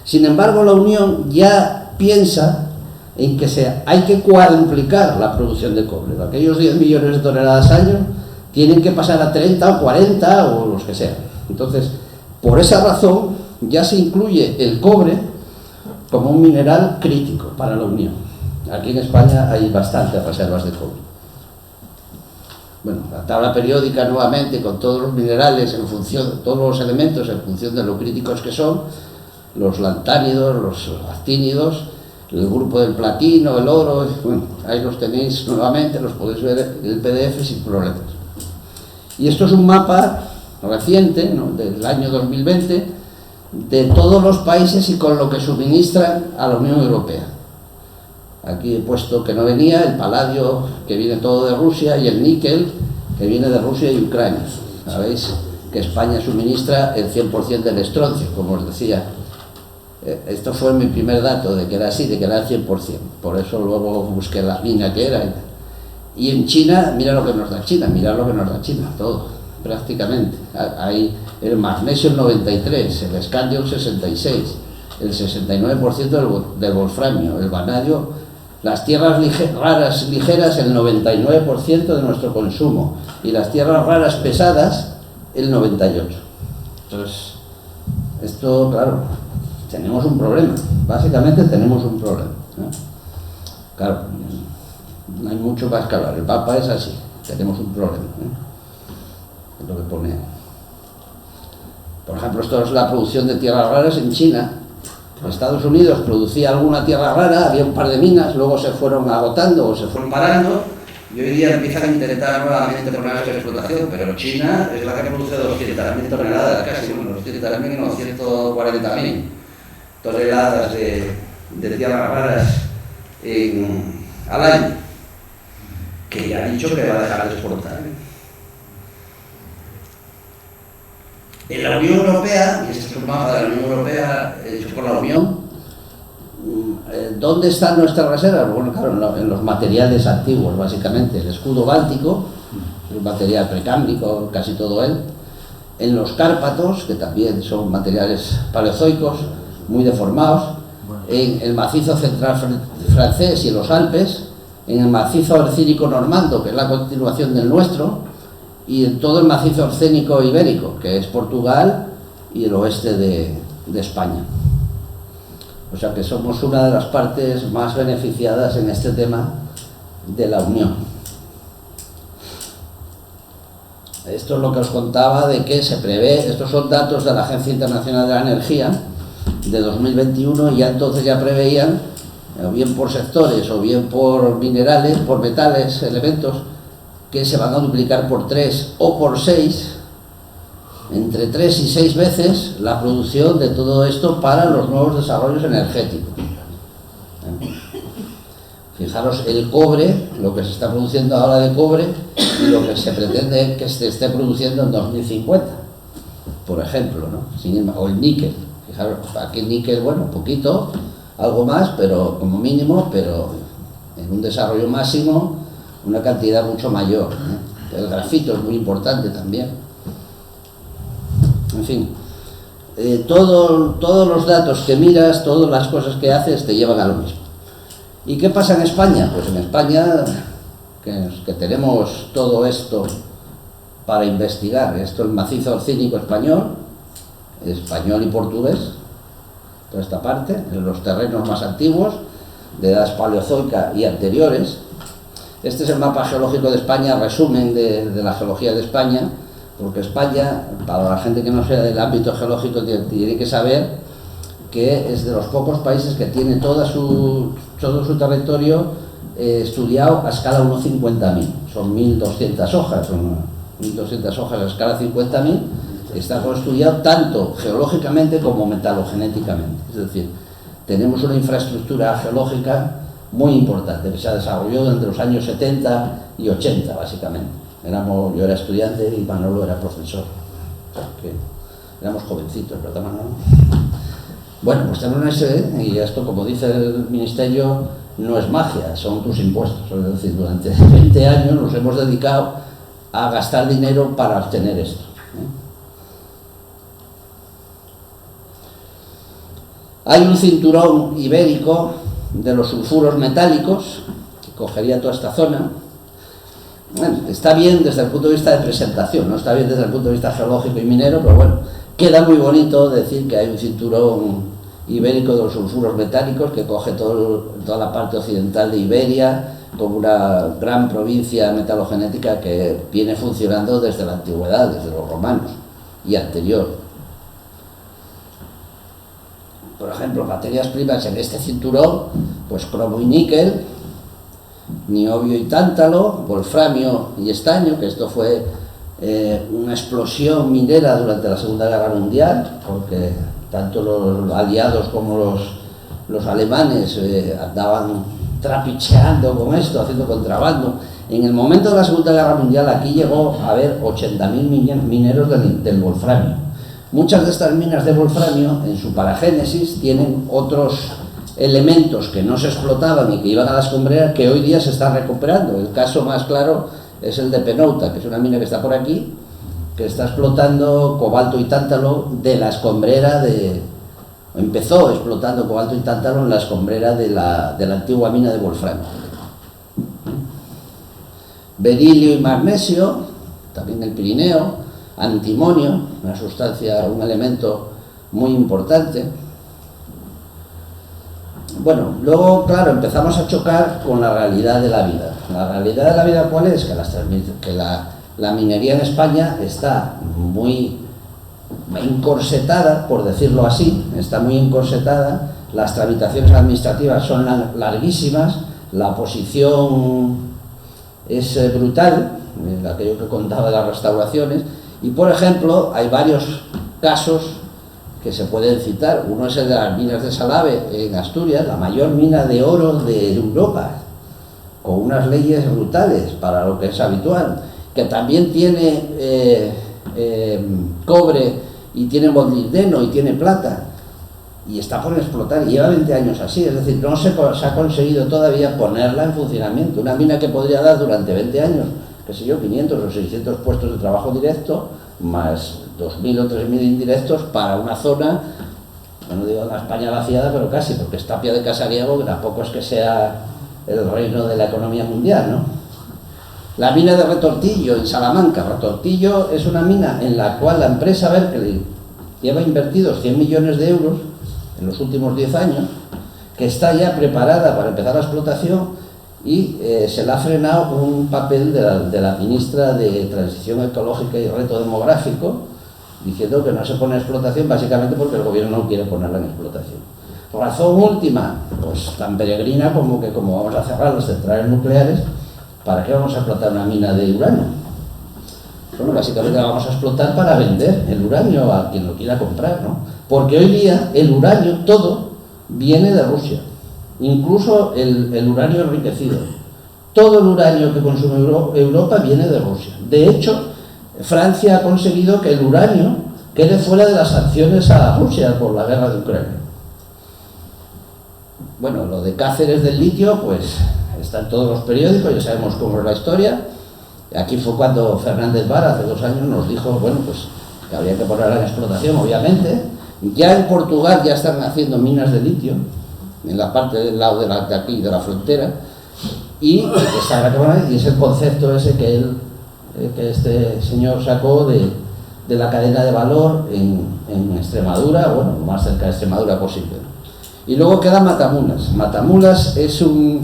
Sin embargo, la Unión ya piensa en que hay que cuadruplicar la producción de cobre. Aquellos 10 millones de toneladas al año tienen que pasar a 30 o 40 o los que sean. Entonces, por esa razón, ya se incluye el cobre como un mineral crítico para la Unión. Aquí en España hay bastantes reservas de cobre. Bueno, la tabla periódica nuevamente con todos los minerales en función, todos los elementos en función de lo críticos que son, los lantánidos, los actínidos, el grupo del platino, el oro, bueno, ahí los tenéis nuevamente, los podéis ver en el PDF sin problemas. Y esto es un mapa reciente, ¿no?, del año 2020, de todos los países y con lo que suministran a la Unión Europea. Aquí he puesto que no venía el paladio, que viene todo de Rusia, y el níquel, que viene de Rusia y Ucrania. Sabéis que España suministra el 100% del estroncio, como os decía. Esto fue mi primer dato, de que era así, de que era el 100%. Por eso luego busqué la mina que era. Y en China, mira lo que nos da China, todo, prácticamente. Hay el magnesio el 93, el escandio el 66, el 69% del wolframio, el vanadio, las tierras raras ligeras el 99% de nuestro consumo, y las tierras raras pesadas el 98%. Entonces, esto, claro, tenemos un problema, básicamente tenemos un problema, ¿no? Claro, no hay mucho más que hablar, el Papa es así, tenemos un problema, ¿no? Es lo que pone. Por ejemplo, esto es la producción de tierras raras en China. Estados Unidos producía alguna tierra rara, había un par de minas, luego se fueron agotando o se fueron parando, y hoy día empiezan a intentar nuevamente ponerlas en explotación, pero China es la que produce 200.000 toneladas, casi, bueno, 200.000 o 140.000 toneladas de tierras raras al año, que ya ha dicho que va a dejar de exportar. En la Unión Europea, y este es un mapa de la Unión Europea hecho por la Unión, ¿dónde están nuestras reservas? Bueno, claro, en los materiales antiguos, básicamente. El escudo báltico, un material precámbrico, casi todo él. En los Cárpatos, que también son materiales paleozoicos, muy deformados. En el macizo central francés y en los Alpes. En el macizo orcínico normando, que es la continuación del nuestro. Y en todo el macizo orcénico ibérico, que es Portugal y el oeste de España. O sea que somos una de las partes más beneficiadas en este tema de la Unión. Esto es lo que os contaba de que se prevé, estos son datos de la Agencia Internacional de la Energía de 2021, y ya entonces ya preveían, o bien por sectores o bien por minerales, por metales, elementos, que se van a duplicar por 3 o por 6, entre 3 y 6 veces la producción de todo esto para los nuevos desarrollos energéticos. Fijaros el cobre, lo que se está produciendo ahora de cobre y lo que se pretende que se esté produciendo en 2050, por ejemplo, ¿no? O el níquel. Fijaros, aquí el níquel, bueno, un poquito, algo más, pero como mínimo, pero en un desarrollo máximo una cantidad mucho mayor, ¿eh? El grafito es muy importante también. En fin, todos los datos que miras, todas las cosas que haces te llevan a lo mismo. ¿Y qué pasa en España? Pues en España, que tenemos todo esto para investigar, esto el macizo orcínico español y portugués, toda esta parte, en los terrenos más antiguos, de edad paleozoica y anteriores. Este es el mapa geológico de España, resumen de la geología de España, porque España, para la gente que no sea del ámbito geológico, tiene que saber que es de los pocos países que tiene todo su territorio estudiado a escala 1:50.000. Son 1.200 hojas, son 1.200 hojas a escala 50.000. Está todo estudiado tanto geológicamente como metalogenéticamente. Es decir, tenemos una infraestructura geológica muy importante que se ha desarrollado entre los años 70 y 80, básicamente. Yo era estudiante y Manolo era profesor. O sea, que éramos jovencitos, ¿verdad, Manolo? Bueno, pues tenemos ese, y esto, como dice el Ministerio, no es magia, son tus impuestos. Es decir, durante 20 años nos hemos dedicado a gastar dinero para obtener esto. Hay un cinturón ibérico de los sulfuros metálicos que cogería toda esta zona. Bueno, está bien desde el punto de vista de presentación, no está bien desde el punto de vista geológico y minero, pero bueno, queda muy bonito decir que hay un cinturón ibérico de los sulfuros metálicos que coge toda la parte occidental de Iberia, como una gran provincia metalogenética que viene funcionando desde la antigüedad, desde los romanos y anterior. Por ejemplo, materias primas en este cinturón, pues cromo y níquel, niobio y tántalo, wolframio y estaño, que esto fue una explosión minera durante la Segunda Guerra Mundial, porque tanto los aliados como los alemanes andaban trapicheando con esto, haciendo contrabando. En el momento de la Segunda Guerra Mundial aquí llegó a haber 80.000 mineros del wolframio. Muchas de estas minas de wolframio, en su paragénesis, tienen otros elementos que no se explotaban y que iban a la escombrera, que hoy día se están recuperando. El caso más claro es el de Penouta, que es una mina que está por aquí, que está explotando cobalto y tántalo de la escombrera empezó explotando cobalto y tántalo en la escombrera de la antigua mina de wolframio. Berilio y magnesio, también el Pirineo, antimonio, una sustancia, un elemento muy importante. Bueno, luego, claro, empezamos a chocar con la realidad de la vida. La realidad de la vida, ¿cuál es? Que la minería en España está muy encorsetada, por decirlo así, está muy encorsetada, las tramitaciones administrativas son larguísimas, la oposición es brutal, aquello que contaba de las restauraciones, y por ejemplo hay varios casos que se pueden citar. Uno es el de las minas de Salave en Asturias, la mayor mina de oro de Europa, con unas leyes brutales para lo que es habitual, que también tiene cobre y tiene molibdeno y tiene plata, y está por explotar, y lleva 20 años así, es decir, no se ha conseguido todavía ponerla en funcionamiento. Una mina que podría dar durante 20 años, qué sé yo, 500 o 600 puestos de trabajo directo, más 2.000 o 3.000 indirectos para una zona, no digo la España vaciada, pero casi, porque es Tapia de Casariego, que tampoco es que sea el reino de la economía mundial, ¿no? La mina de Retortillo, en Salamanca. Retortillo es una mina en la cual la empresa Berkeley lleva invertidos 100 millones de euros en los últimos 10 años, que está ya preparada para empezar la explotación, y se le ha frenado un papel de la ministra de Transición Ecológica y Reto Demográfico, diciendo que no se pone en explotación básicamente porque el gobierno no quiere ponerla en explotación. Razón última, pues tan peregrina como que como vamos a cerrar las centrales nucleares, ¿para qué vamos a explotar una mina de uranio? Bueno, básicamente la vamos a explotar para vender el uranio a quien lo quiera comprar, ¿no? Porque hoy día el uranio, todo, viene de Rusia. Incluso el uranio enriquecido. Todo el uranio que consume Europa viene de Rusia. De hecho, Francia ha conseguido que el uranio quede fuera de las sanciones a Rusia por la guerra de Ucrania. Bueno, lo de Cáceres del litio, pues está en todos los periódicos, ya sabemos cómo es la historia. Aquí fue cuando Fernández Vara, hace 2 años, nos dijo, bueno, pues que había que ponerla en explotación, obviamente. Ya en Portugal ya están haciendo minas de litio, en la parte del lado de aquí, de la frontera, y es el concepto ese que este señor sacó de la cadena de valor en Extremadura, bueno, lo más cerca de Extremadura posible. Y luego queda Matamulas. Matamulas es un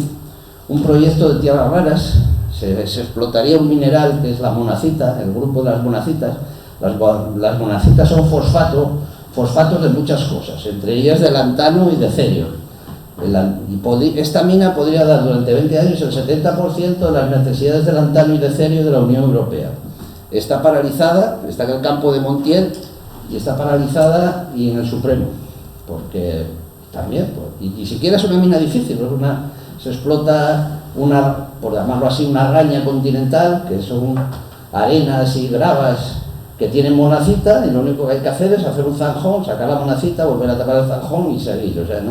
proyecto de tierras raras. Se explotaría un mineral que es la monacita, el grupo de las monacitas. Las monacitas son fosfatos de muchas cosas, entre ellas de lantano y de cerio. Esta mina podría dar durante 20 años el 70% de las necesidades de lantano y de cerio de la Unión Europea. Está paralizada, está en el campo de Montiel, y está paralizada y en el Supremo, porque también, y ni siquiera es una mina difícil, se explota por llamarlo así, una araña continental, que son arenas y gravas que tienen monacita, y lo único que hay que hacer es hacer un zanjón, sacar la monacita, volver a tapar el zanjón y seguir. O sea,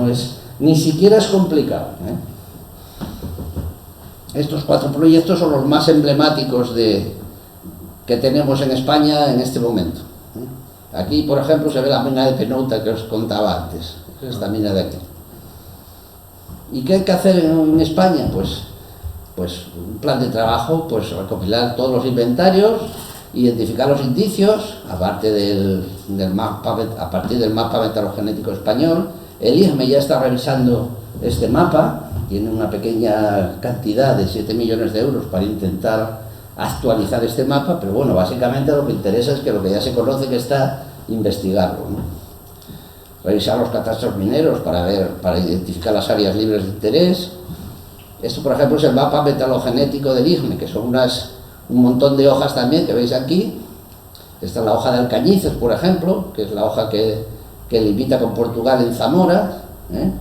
ni siquiera es complicado, ¿eh? Estos 4 proyectos son los más emblemáticos que tenemos en España en este momento, ¿eh? Aquí, por ejemplo, se ve la mina de Penouta que os contaba antes, esta mina de aquí. ¿Y qué hay que hacer en España? Pues un plan de trabajo, pues recopilar todos los inventarios, identificar los indicios, a partir del mapa metalogenético español. El IGME ya está revisando este mapa, tiene una pequeña cantidad de 7 millones de euros para intentar actualizar este mapa, pero bueno, básicamente lo que interesa es que lo que ya se conoce que está, investigarlo, ¿no? Revisar los catastros mineros para identificar las áreas libres de interés. Esto, por ejemplo, es el mapa metalogenético del IGME, que son un montón de hojas también que veis aquí. Esta es la hoja de Alcañices, por ejemplo, que es la hoja que limita con Portugal en Zamora, ¿eh?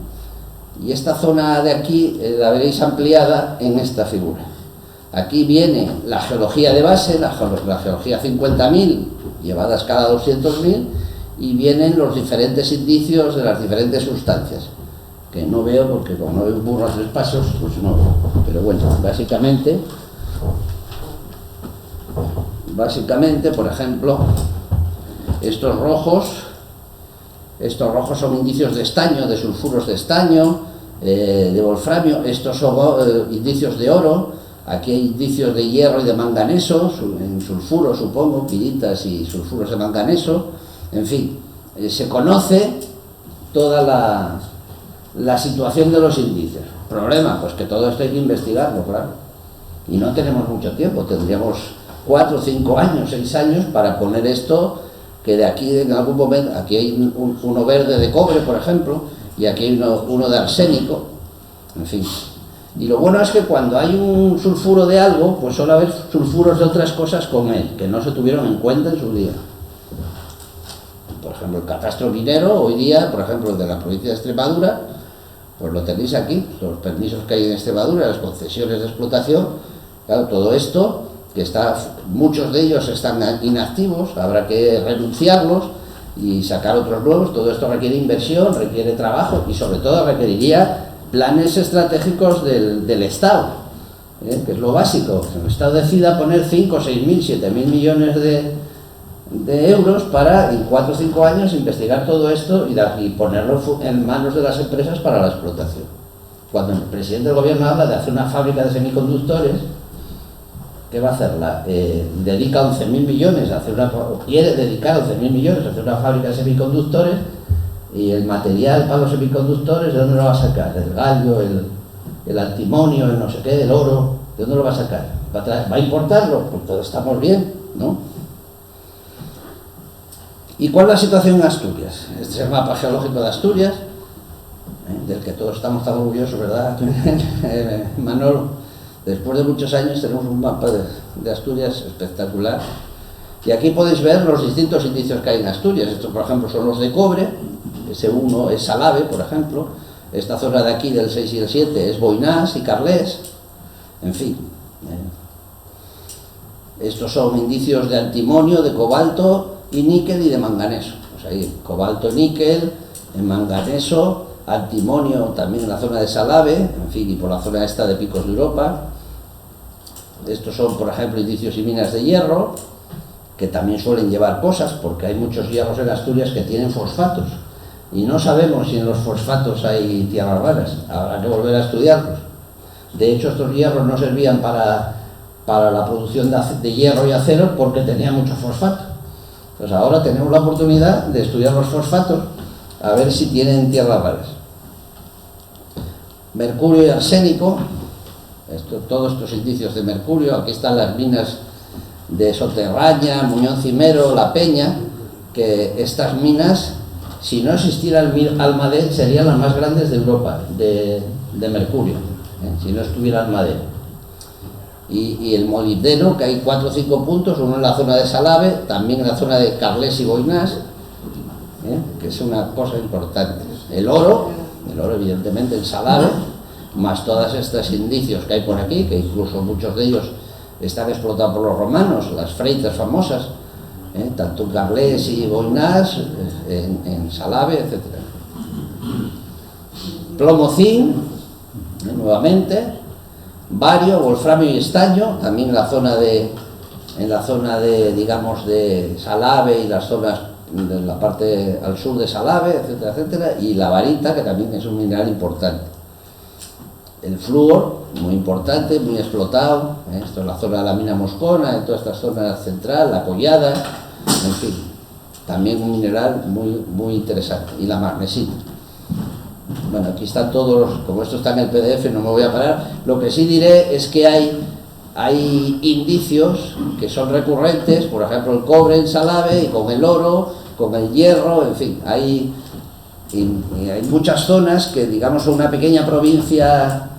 Y esta zona de aquí la veréis ampliada en esta figura. Aquí viene la geología de base, la geología 50.000, llevada a escala 200.000, y vienen los diferentes indicios de las diferentes sustancias, que no veo porque como no veo un burro a 3 pasos, pues no veo. Pero bueno, básicamente, por ejemplo, estos rojos son indicios de estaño, de sulfuros de estaño, de wolframio. Estos son indicios de oro. Aquí hay indicios de hierro y de manganeso, en sulfuros, supongo, piritas y sulfuros de manganeso. En fin, se conoce toda la situación de los indicios. ¿Problema? Pues que todo esto hay que investigarlo, claro. Y no tenemos mucho tiempo, tendríamos 4, 5 años, 6 años para poner esto, que de aquí en algún momento, aquí hay uno verde de cobre, por ejemplo, y aquí hay uno de arsénico, en fin. Y lo bueno es que cuando hay un sulfuro de algo, pues suele haber sulfuros de otras cosas con él, que no se tuvieron en cuenta en su día. Por ejemplo, el catastro minero, hoy día, por ejemplo, el de la provincia de Extremadura, pues lo tenéis aquí, los permisos que hay en Extremadura, las concesiones de explotación, claro, todo esto, que muchos de ellos están inactivos, habrá que renunciarlos y sacar otros nuevos. Todo esto requiere inversión, requiere trabajo y sobre todo requeriría planes estratégicos del Estado, que es lo básico. El Estado decida poner 5, 6.000, 7.000 millones de euros para en 4 o 5 años investigar todo esto y ponerlo en manos de las empresas para la explotación. Cuando el presidente del gobierno habla de hacer una fábrica de semiconductores, ¿qué va a hacerla? Dedica 11.000 millones a hacer quiere dedicar 11.000 millones a hacer una fábrica de semiconductores, y el material para los semiconductores, ¿de dónde lo va a sacar? El galio, el antimonio, el no sé qué, el oro, ¿de dónde lo va a sacar? ¿Va a importarlo? Pues todos estamos bien, ¿no? ¿Y cuál es la situación en Asturias? Este es el mapa geológico de Asturias, del que todos estamos tan orgullosos, ¿verdad, Manolo? Después de muchos años tenemos un mapa de Asturias espectacular. Y aquí podéis ver los distintos indicios que hay en Asturias. Estos, por ejemplo, son los de cobre. Ese 1 es Salave, por ejemplo. Esta zona de aquí, del 6 y el 7, es Boinás y Carlés. En fin. Estos son indicios de antimonio, de cobalto y níquel y de manganeso. Pues ahí, cobalto, níquel, en manganeso, antimonio también en la zona de Salave, en fin, y por la zona esta de Picos de Europa. Estos son, por ejemplo, indicios y minas de hierro, que también suelen llevar cosas, porque hay muchos hierros en Asturias que tienen fosfatos, y no sabemos si en los fosfatos hay tierras raras, habrá que volver a estudiarlos. De hecho, estos hierros no servían para la producción de hierro y acero porque tenían mucho fosfato. Pues ahora tenemos la oportunidad de estudiar los fosfatos, a ver si tienen tierras raras. Mercurio y arsénico, todos estos indicios de mercurio. Aquí están las minas de Soterraña, Muñón Cimero, La Peña, que estas minas, si no existiera el Almadén, serían las más grandes de Europa, de mercurio, si no estuviera Almadén. Y el molibdeno, que hay 4 o 5 puntos, uno en la zona de Salave, también en la zona de Carlés y Boinás, que es una cosa importante. El oro evidentemente en Salave, más todos estos indicios que hay por aquí, que incluso muchos de ellos están explotados por los romanos, las freitas famosas, tanto en Carlés y Boinás, en Salave, etc. Plomo, zinc, nuevamente, bario, wolframio y estaño, también en la zona de digamos, de Salave y las zonas de la parte al sur de Salave, etcétera, etcétera, y la varita, que también es un mineral importante. El flúor, muy importante, muy explotado, esto es la zona de la mina Moscona, en toda esta zona central, la Collada, en fin, también un mineral muy, muy interesante. Y la magnesita. Bueno, aquí están todos, como esto está en el PDF, no me voy a parar. Lo que sí diré es que hay indicios que son recurrentes, por ejemplo el cobre en Salave, y con el oro, con el hierro, en fin, hay muchas zonas que, digamos, son una pequeña provincia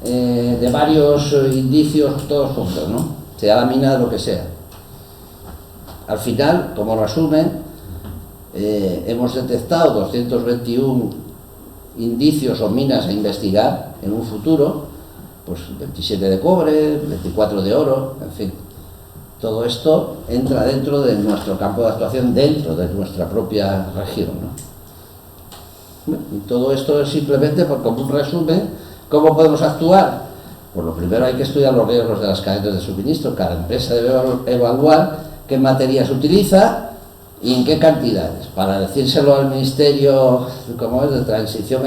de varios indicios todos juntos, ¿no? Sea la mina de lo que sea. Al final, como resumen, hemos detectado 221 indicios o minas a investigar en un futuro, pues 27 de cobre, 24 de oro, en fin. Todo esto entra dentro de nuestro campo de actuación, dentro de nuestra propia región, ¿no? Y todo esto es simplemente, como un resumen, ¿cómo podemos actuar? Pues lo primero, hay que estudiar los riesgos de las cadenas de suministro. Cada empresa debe evaluar qué materias utiliza y en qué cantidades, para decírselo al Ministerio, como es, de Transición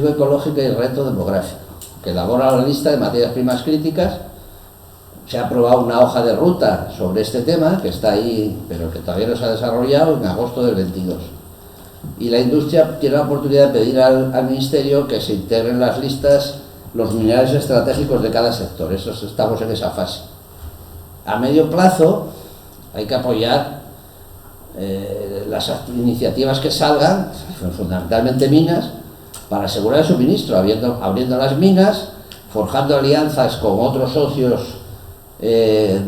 Ecológica y Reto Demográfico, que elabora la lista de materias primas críticas. Se ha aprobado una hoja de ruta sobre este tema, que está ahí, pero que todavía no se ha desarrollado, en agosto del 22. Y la industria tiene la oportunidad de pedir al Ministerio que se integren en las listas los minerales estratégicos de cada sector. Estamos en esa fase. A medio plazo hay que apoyar las iniciativas que salgan, fundamentalmente minas, para asegurar el suministro, abriendo las minas, forjando alianzas con otros socios,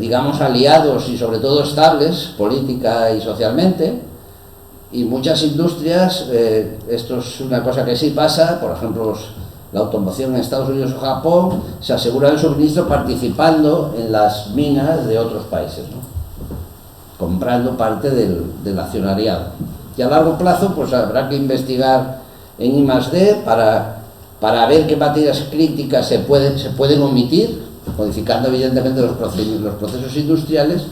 digamos, aliados y sobre todo estables, política y socialmente. Y muchas industrias, esto es una cosa que sí pasa, por ejemplo, la automoción en Estados Unidos o Japón, se asegura el suministro participando en las minas de otros países, ¿no? Comprando parte del accionariado. Y a largo plazo, pues habrá que investigar en I+D para ver qué materias críticas se pueden omitir, modificando evidentemente los procesos industriales,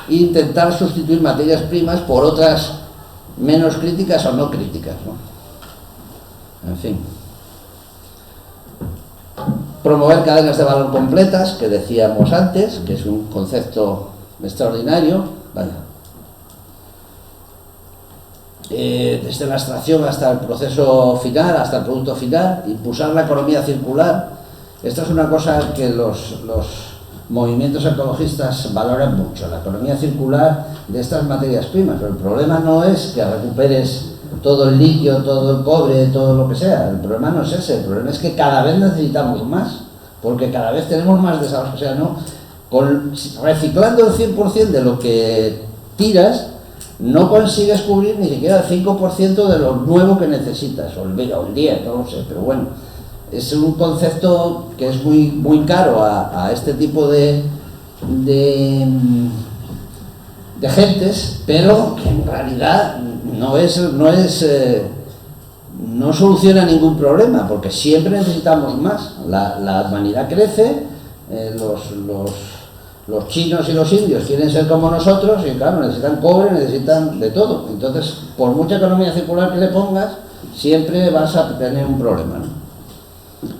e intentar sustituir materias primas por otras menos críticas o no críticas, ¿no? En fin. Promover cadenas de valor completas, que decíamos antes, que es un concepto extraordinario. Vale. Desde la extracción hasta el proceso final, hasta el producto final, impulsar la economía circular. Esta es una cosa que los movimientos ecologistas valoran mucho, la economía circular de estas materias primas. Pero el problema no es que recuperes todo el litio, todo el cobre, todo lo que sea. El problema no es ese, el problema es que cada vez necesitamos más, porque cada vez tenemos más desarrollo. O sea, ¿no? Reciclando el 100% de lo que tiras, no consigues cubrir ni siquiera el 5% de lo nuevo que necesitas, o el 10, no lo sé, pero bueno, es un concepto que es muy caro a este tipo de gentes, pero que en realidad no soluciona ningún problema, porque siempre necesitamos más. La humanidad crece, los chinos y los indios quieren ser como nosotros y claro, necesitan cobre, necesitan de todo. Entonces, por mucha economía circular que le pongas, siempre vas a tener un problema, ¿no?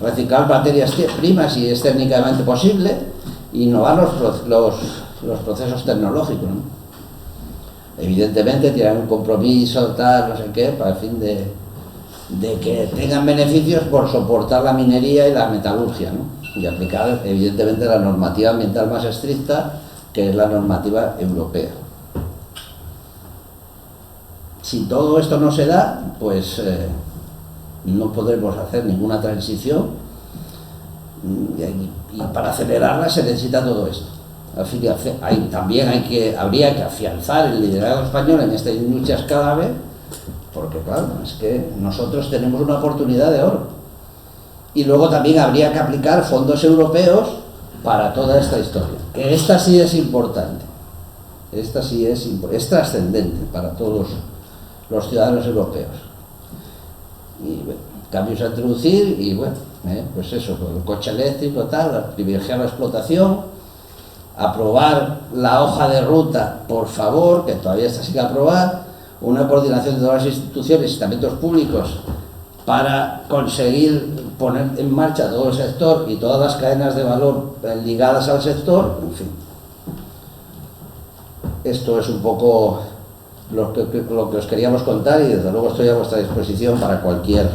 Reciclar materias primas si es técnicamente posible, innovar los procesos tecnológicos, ¿no? Evidentemente tienen un compromiso, tal, no sé qué, para el fin de que tengan beneficios por soportar la minería y la metalurgia, ¿no? Y aplicar evidentemente la normativa ambiental más estricta, que es la normativa europea. Si todo esto no se da, pues no podremos hacer ninguna transición, y para acelerarla se necesita todo esto. Al fin, también habría que afianzar el liderazgo español en esta industria escalable, porque claro, es que nosotros tenemos una oportunidad de oro. Y luego también habría que aplicar fondos europeos para toda esta historia, que esta sí es importante, esta sí es trascendente para todos los ciudadanos europeos. Y bueno, cambios a introducir y bueno, pues eso, el coche eléctrico, tal, privilegiar la explotación, aprobar la hoja de ruta, por favor, que todavía está sin aprobar, una coordinación de todas las instituciones y estamentos públicos para conseguir poner en marcha todo el sector y todas las cadenas de valor ligadas al sector, en fin. Esto es un poco lo que os queríamos contar y desde luego estoy a vuestra disposición para cualquier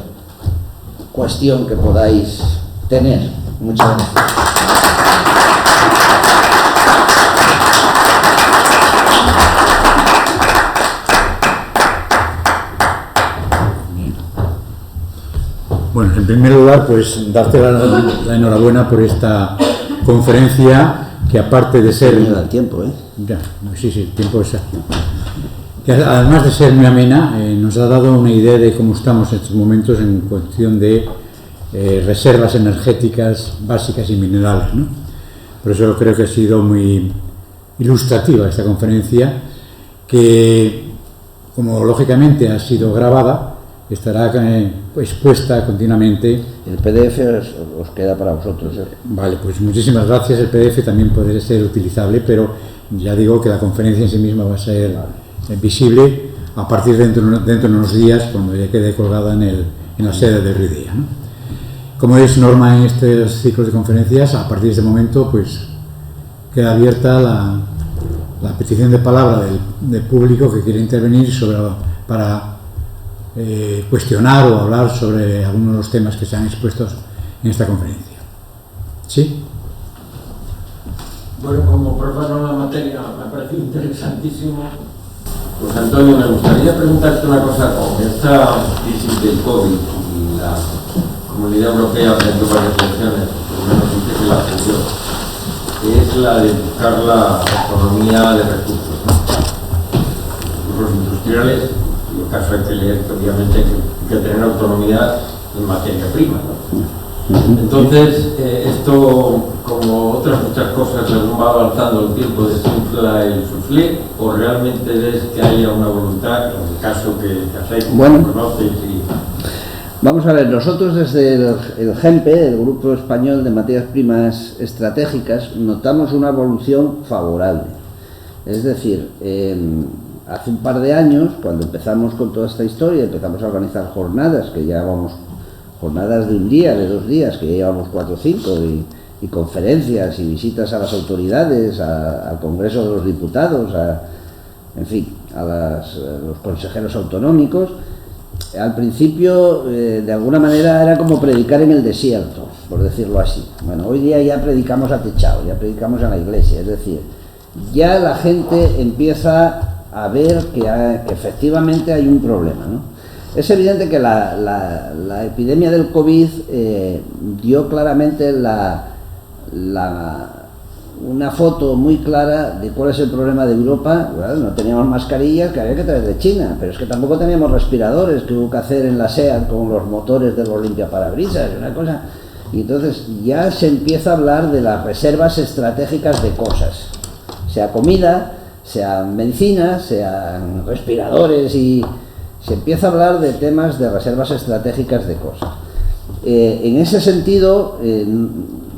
cuestión que podáis tener. Muchas gracias. Bueno, en primer lugar, pues darte la enhorabuena por esta conferencia, que aparte de ser... Me da el tiempo, ¿eh? Ya, sí, el tiempo es... Que además de ser muy amena, nos ha dado una idea de cómo estamos en estos momentos en cuestión de reservas energéticas básicas y minerales, ¿no? Por eso creo que ha sido muy ilustrativa esta conferencia, que, como lógicamente ha sido grabada, estará expuesta continuamente. El PDF os queda para vosotros, ¿eh? Vale, pues muchísimas gracias. El PDF también podría ser utilizable, pero ya digo que la conferencia en sí misma va a ser visible a partir de dentro de unos días, cuando ya quede colgada en la sede de Ruidía, ¿no? Como es norma en estos ciclos de conferencias, a partir de este momento pues queda abierta la petición de palabra del público que quiere intervenir para cuestionar o hablar sobre algunos de los temas que se han expuesto en esta conferencia. ¿Sí? Bueno, como profesor en la materia me ha parecido interesantísimo. Pues Antonio, me gustaría preguntarte una cosa con esta crisis del COVID. y la Comunidad Europea aprendió varias lecciones, por lo menos dice que la aprendió, que es la de buscar la autonomía de recursos, ¿no? Recursos industriales, y en caso hay que leer que obviamente hay que tener autonomía en materia prima, ¿no? Entonces, esto, como otras muchas cosas, según va avanzando el tiempo, desinfla el soufflé, o realmente ves que haya una voluntad, en el caso que hacéis, Bueno. conoces y... Vamos a ver, nosotros desde el GEMPE, el Grupo Español de Materias Primas Estratégicas, notamos una evolución favorable. Es decir, hace un par de años, cuando empezamos con toda esta historia, empezamos a organizar jornadas, que ya vamos, jornadas de un día, de 2 días, que ya llevamos 4 o 5, y conferencias y visitas a las autoridades, al Congreso de los Diputados, en fin, a los consejeros autonómicos. Al principio, de alguna manera, era como predicar en el desierto, por decirlo así. Bueno, hoy día ya predicamos atechado, ya predicamos en la iglesia, es decir, ya la gente empieza a ver que efectivamente hay un problema, ¿no? Es evidente que la epidemia del COVID dio claramente una foto muy clara de cuál es el problema de Europa. Bueno, no teníamos mascarillas, que había que traer de China, pero es que tampoco teníamos respiradores, que hubo que hacer en la SEAT con los motores de los limpiaparabrisas, una cosa. Y entonces ya se empieza a hablar de las reservas estratégicas de cosas, sea comida, sean medicinas, sean respiradores, y se empieza a hablar de temas de reservas estratégicas de cosas. En ese sentido,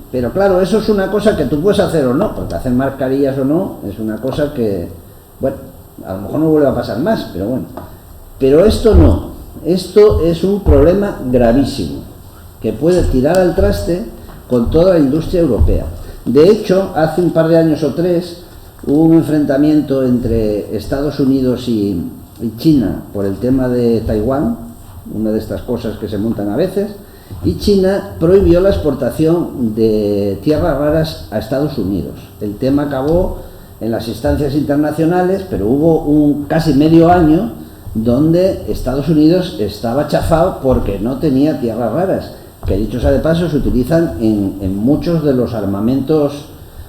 pero claro, eso es una cosa que tú puedes hacer o no, porque hacer mascarillas o no es una cosa que, bueno, a lo mejor no vuelve a pasar más, pero bueno. Pero esto no, esto es un problema gravísimo, que puede tirar al traste con toda la industria europea. De hecho, hace un par de años o 3, hubo un enfrentamiento entre Estados Unidos y China por el tema de Taiwán, una de estas cosas que se montan a veces, y China prohibió la exportación de tierras raras a Estados Unidos. El tema acabó en las instancias internacionales, pero hubo casi medio año donde Estados Unidos estaba chafado porque no tenía tierras raras, que dicho sea de paso se utilizan en muchos de los armamentos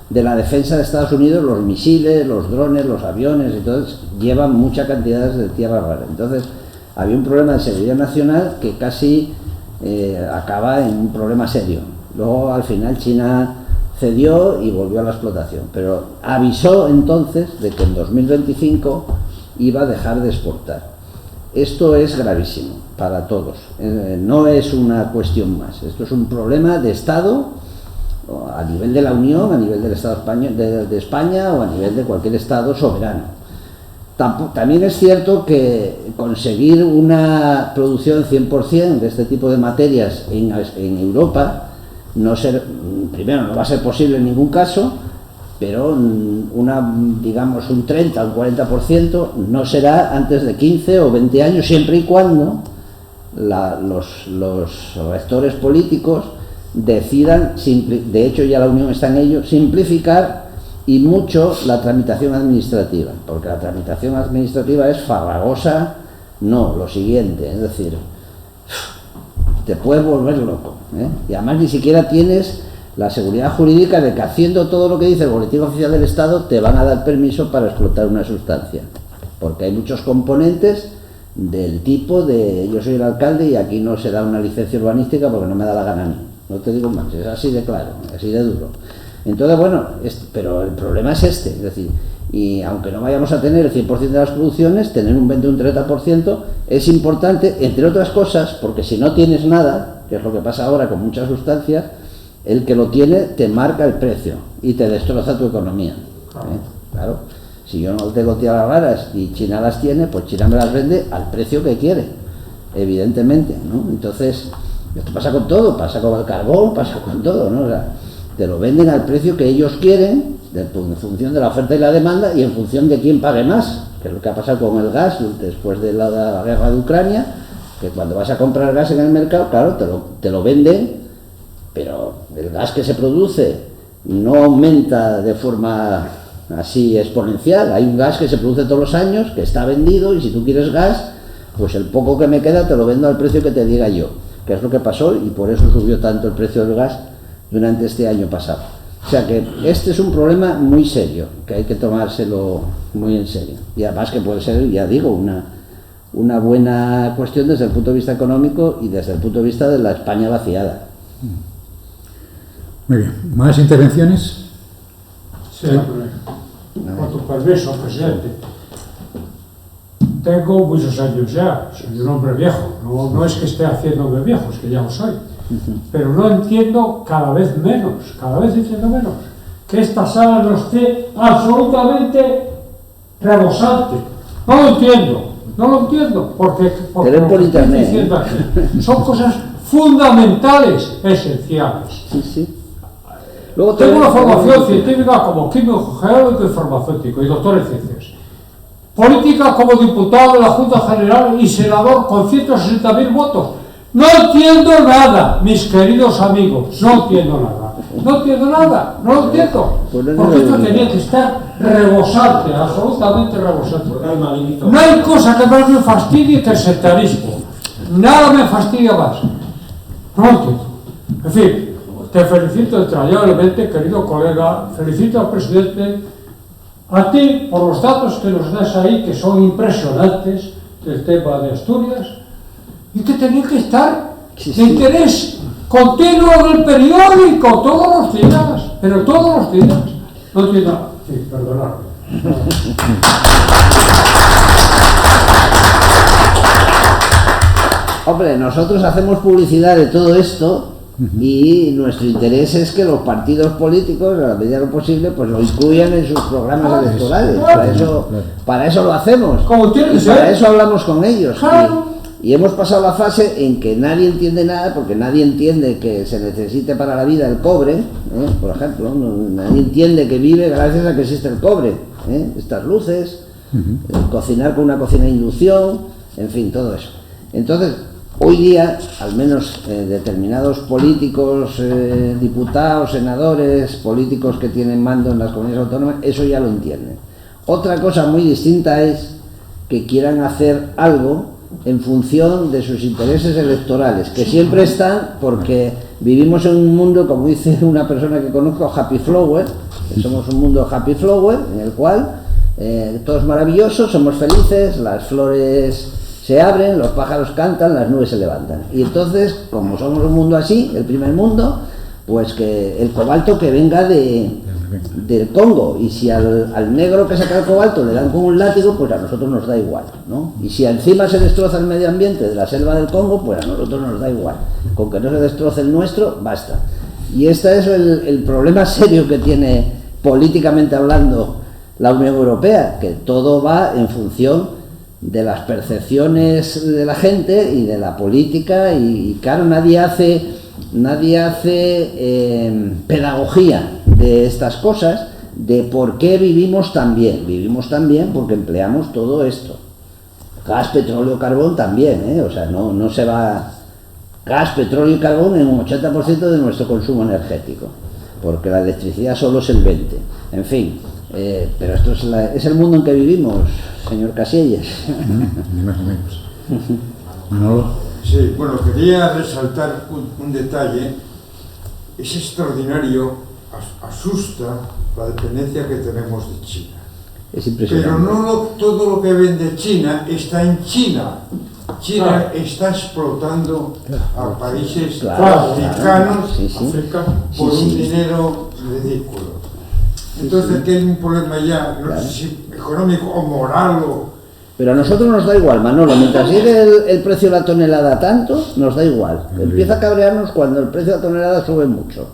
de la defensa de Estados Unidos, los misiles, los drones, los aviones, entonces llevan muchas cantidades de tierra rara. Entonces había un problema de seguridad nacional que casi acaba en un problema serio. Luego al final China cedió y volvió a la explotación, pero avisó entonces de que en 2025 iba a dejar de exportar. Esto es gravísimo para todos, no es una cuestión más, esto es un problema de Estado a nivel de la Unión, a nivel del Estado de España o a nivel de cualquier Estado soberano. También es cierto que conseguir una producción 100% de este tipo de materias en Europa primero no va a ser posible en ningún caso, pero digamos un 30 o un 40% no será antes de 15 o 20 años, siempre y cuando los rectores políticos decidan, de hecho ya la Unión está en ello, simplificar y mucho la tramitación administrativa, porque la tramitación administrativa es farragosa, no, lo siguiente, es decir, te puedes volver loco, y además ni siquiera tienes la seguridad jurídica de que haciendo todo lo que dice el Boletín Oficial del Estado te van a dar permiso para explotar una sustancia, porque hay muchos componentes del tipo de yo soy el alcalde y aquí no se da una licencia urbanística porque no me da la gana a mí, no te digo más, es así de claro, así de duro. Entonces, bueno, pero el problema es es decir, y aunque no vayamos a tener el 100% de las producciones, tener un 20 o un 30% es importante, entre otras cosas, porque si no tienes nada, que es lo que pasa ahora con muchas sustancias, el que lo tiene te marca el precio y te destroza tu economía. Claro, si yo no tengo tierras raras y China las tiene, pues China me las vende al precio que quiere, evidentemente, ¿no? Entonces, esto pasa con todo, pasa con el carbón, pasa con todo, ¿no? O sea, te lo venden al precio que ellos quieren, en función de la oferta y la demanda y en función de quién pague más, que es lo que ha pasado con el gas después de la guerra de Ucrania, que cuando vas a comprar gas en el mercado, claro, te lo venden, pero el gas que se produce no aumenta de forma así exponencial. Hay un gas que se produce todos los años, que está vendido, y si tú quieres gas, pues el poco que me queda te lo vendo al precio que te diga yo. que es lo que pasó y por eso subió tanto el precio del gas durante este año pasado. O sea que este es un problema muy serio, que hay que tomárselo muy en serio. Y además que puede ser, ya digo, una buena cuestión desde el punto de vista económico y desde el punto de vista de la España vaciada. Muy bien. ¿Más intervenciones? Sí, con tu permiso, presidente. Tengo muchos años ya, soy un hombre viejo, no es que esté haciéndome viejo, es que ya lo soy. Pero no entiendo cada vez entiendo menos, que esta sala no esté absolutamente rebosante. No lo entiendo, porque lo que estoy diciendo aquí son cosas fundamentales, esenciales. Sí. Luego tengo una formación científica como químico, geólogo y farmacéutico y doctor en ciencias. Política como diputado de la Junta General y senador con 160.000 votos. No entiendo nada, mis queridos amigos, no entiendo nada. Porque esto tenía que estar rebosante, absolutamente rebosante. No hay cosa que más me fastidie que el sectarismo. Nada me fastidia más. No lo entiendo. En fin. Te felicito entrañablemente, querido colega, felicito al presidente, a ti por los datos que nos das ahí, que son impresionantes del tema de Asturias, y que tenía que estar de interés continuo en el periódico, todos los días, pero todos los días. No entiendo, sí, perdonadme. Hombre, nosotros hacemos publicidad de todo esto. Y nuestro interés es que los partidos políticos, a la medida de lo posible, pues lo incluyan en sus programas electorales. Para eso lo hacemos. Y para eso hablamos con ellos. Y hemos pasado la fase en que nadie entiende nada, porque nadie entiende que se necesite para la vida el cobre, por ejemplo. Nadie entiende que vive gracias a que existe el cobre. Estas luces, cocinar con una cocina de inducción, en fin, todo eso. Entonces, hoy día, al menos determinados políticos, diputados, senadores, políticos que tienen mando en las comunidades autónomas, eso ya lo entienden. Otra cosa muy distinta es que quieran hacer algo en función de sus intereses electorales, que siempre están, porque vivimos en un mundo, como dice una persona que conozco, happy flower, que somos un mundo happy flower, en el cual todo es maravilloso, somos felices, las flores se abren, los pájaros cantan, las nubes se levantan. Y entonces, como somos un mundo así, el primer mundo, pues que el cobalto que venga del Congo, y si al negro que saca el cobalto le dan con un látigo, pues a nosotros nos da igual, ¿no? Y si encima se destroza el medio ambiente de la selva del Congo, pues a nosotros nos da igual. Con que no se destroce el nuestro, basta. Y este es el problema serio que tiene, políticamente hablando, la Unión Europea, que todo va en función de las percepciones de la gente y de la política, y claro, nadie hace pedagogía de estas cosas, de por qué vivimos tan bien. Vivimos tan bien porque empleamos todo esto. Gas, petróleo, carbón también, o sea, no se va gas, petróleo y carbón en un 80% de nuestro consumo energético, porque la electricidad solo es el 20%. En fin, pero esto es el mundo en que vivimos, señor Casillas. Más o menos. Manolo. Sí, bueno, quería resaltar un detalle. Es extraordinario, asusta la dependencia que tenemos de China. Es impresionante. Pero no todo lo que vende China está en China. China está explotando a países africanos por un dinero ridículo. Entonces aquí hay un problema ya, no sé si económico o moral Pero a nosotros nos da igual, Manolo, mientras llegue el precio de la tonelada tanto, nos da igual. Empieza a cabrearnos cuando el precio de la tonelada sube mucho.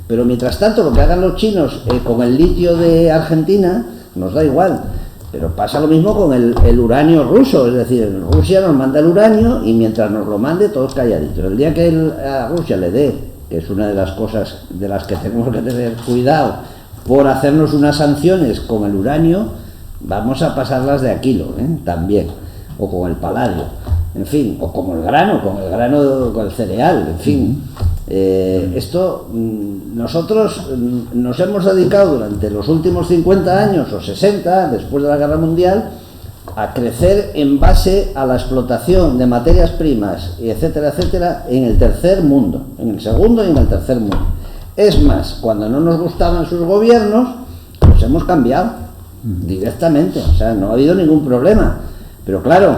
Pero mientras tanto, lo que hagan los chinos con el litio de Argentina, nos da igual. Pero pasa lo mismo con el uranio ruso, es decir, Rusia nos manda el uranio y mientras nos lo mande, todos calladitos. El día que a Rusia le dé, que es una de las cosas de las que tenemos que tener cuidado, por hacernos unas sanciones con el uranio, vamos a pasarlas de Aquilo, también, o con el paladio, en fin, o como el grano, con el cereal, en fin. Esto, nosotros nos hemos dedicado durante los últimos 50 años o 60, después de la Guerra Mundial, a crecer en base a la explotación de materias primas, y etcétera, etcétera, en el tercer mundo, en el segundo y en el tercer mundo. Es más, cuando no nos gustaban sus gobiernos, los hemos cambiado directamente, o sea, no ha habido ningún problema. Pero claro,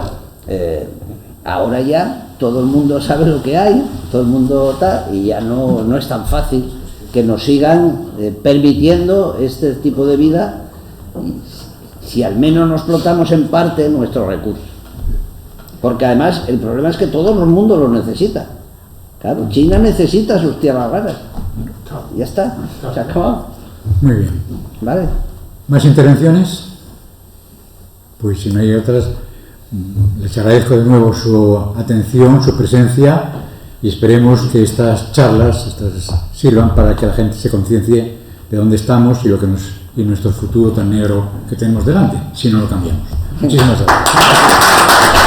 ahora ya todo el mundo sabe lo que hay, todo el mundo está, y ya no es tan fácil que nos sigan permitiendo este tipo de vida, si al menos no explotamos en parte nuestros recursos. Porque además el problema es que todo el mundo los necesita. Claro, China necesita sus tierras raras. Ya está, se acabó. Muy bien. ¿Vale? ¿Más intervenciones? Pues si no hay otras, les agradezco de nuevo su atención, su presencia, y esperemos que estas charlas sirvan para que la gente se conciencie de dónde estamos y lo que y nuestro futuro tan negro que tenemos delante, si no lo cambiamos. Muchísimas gracias.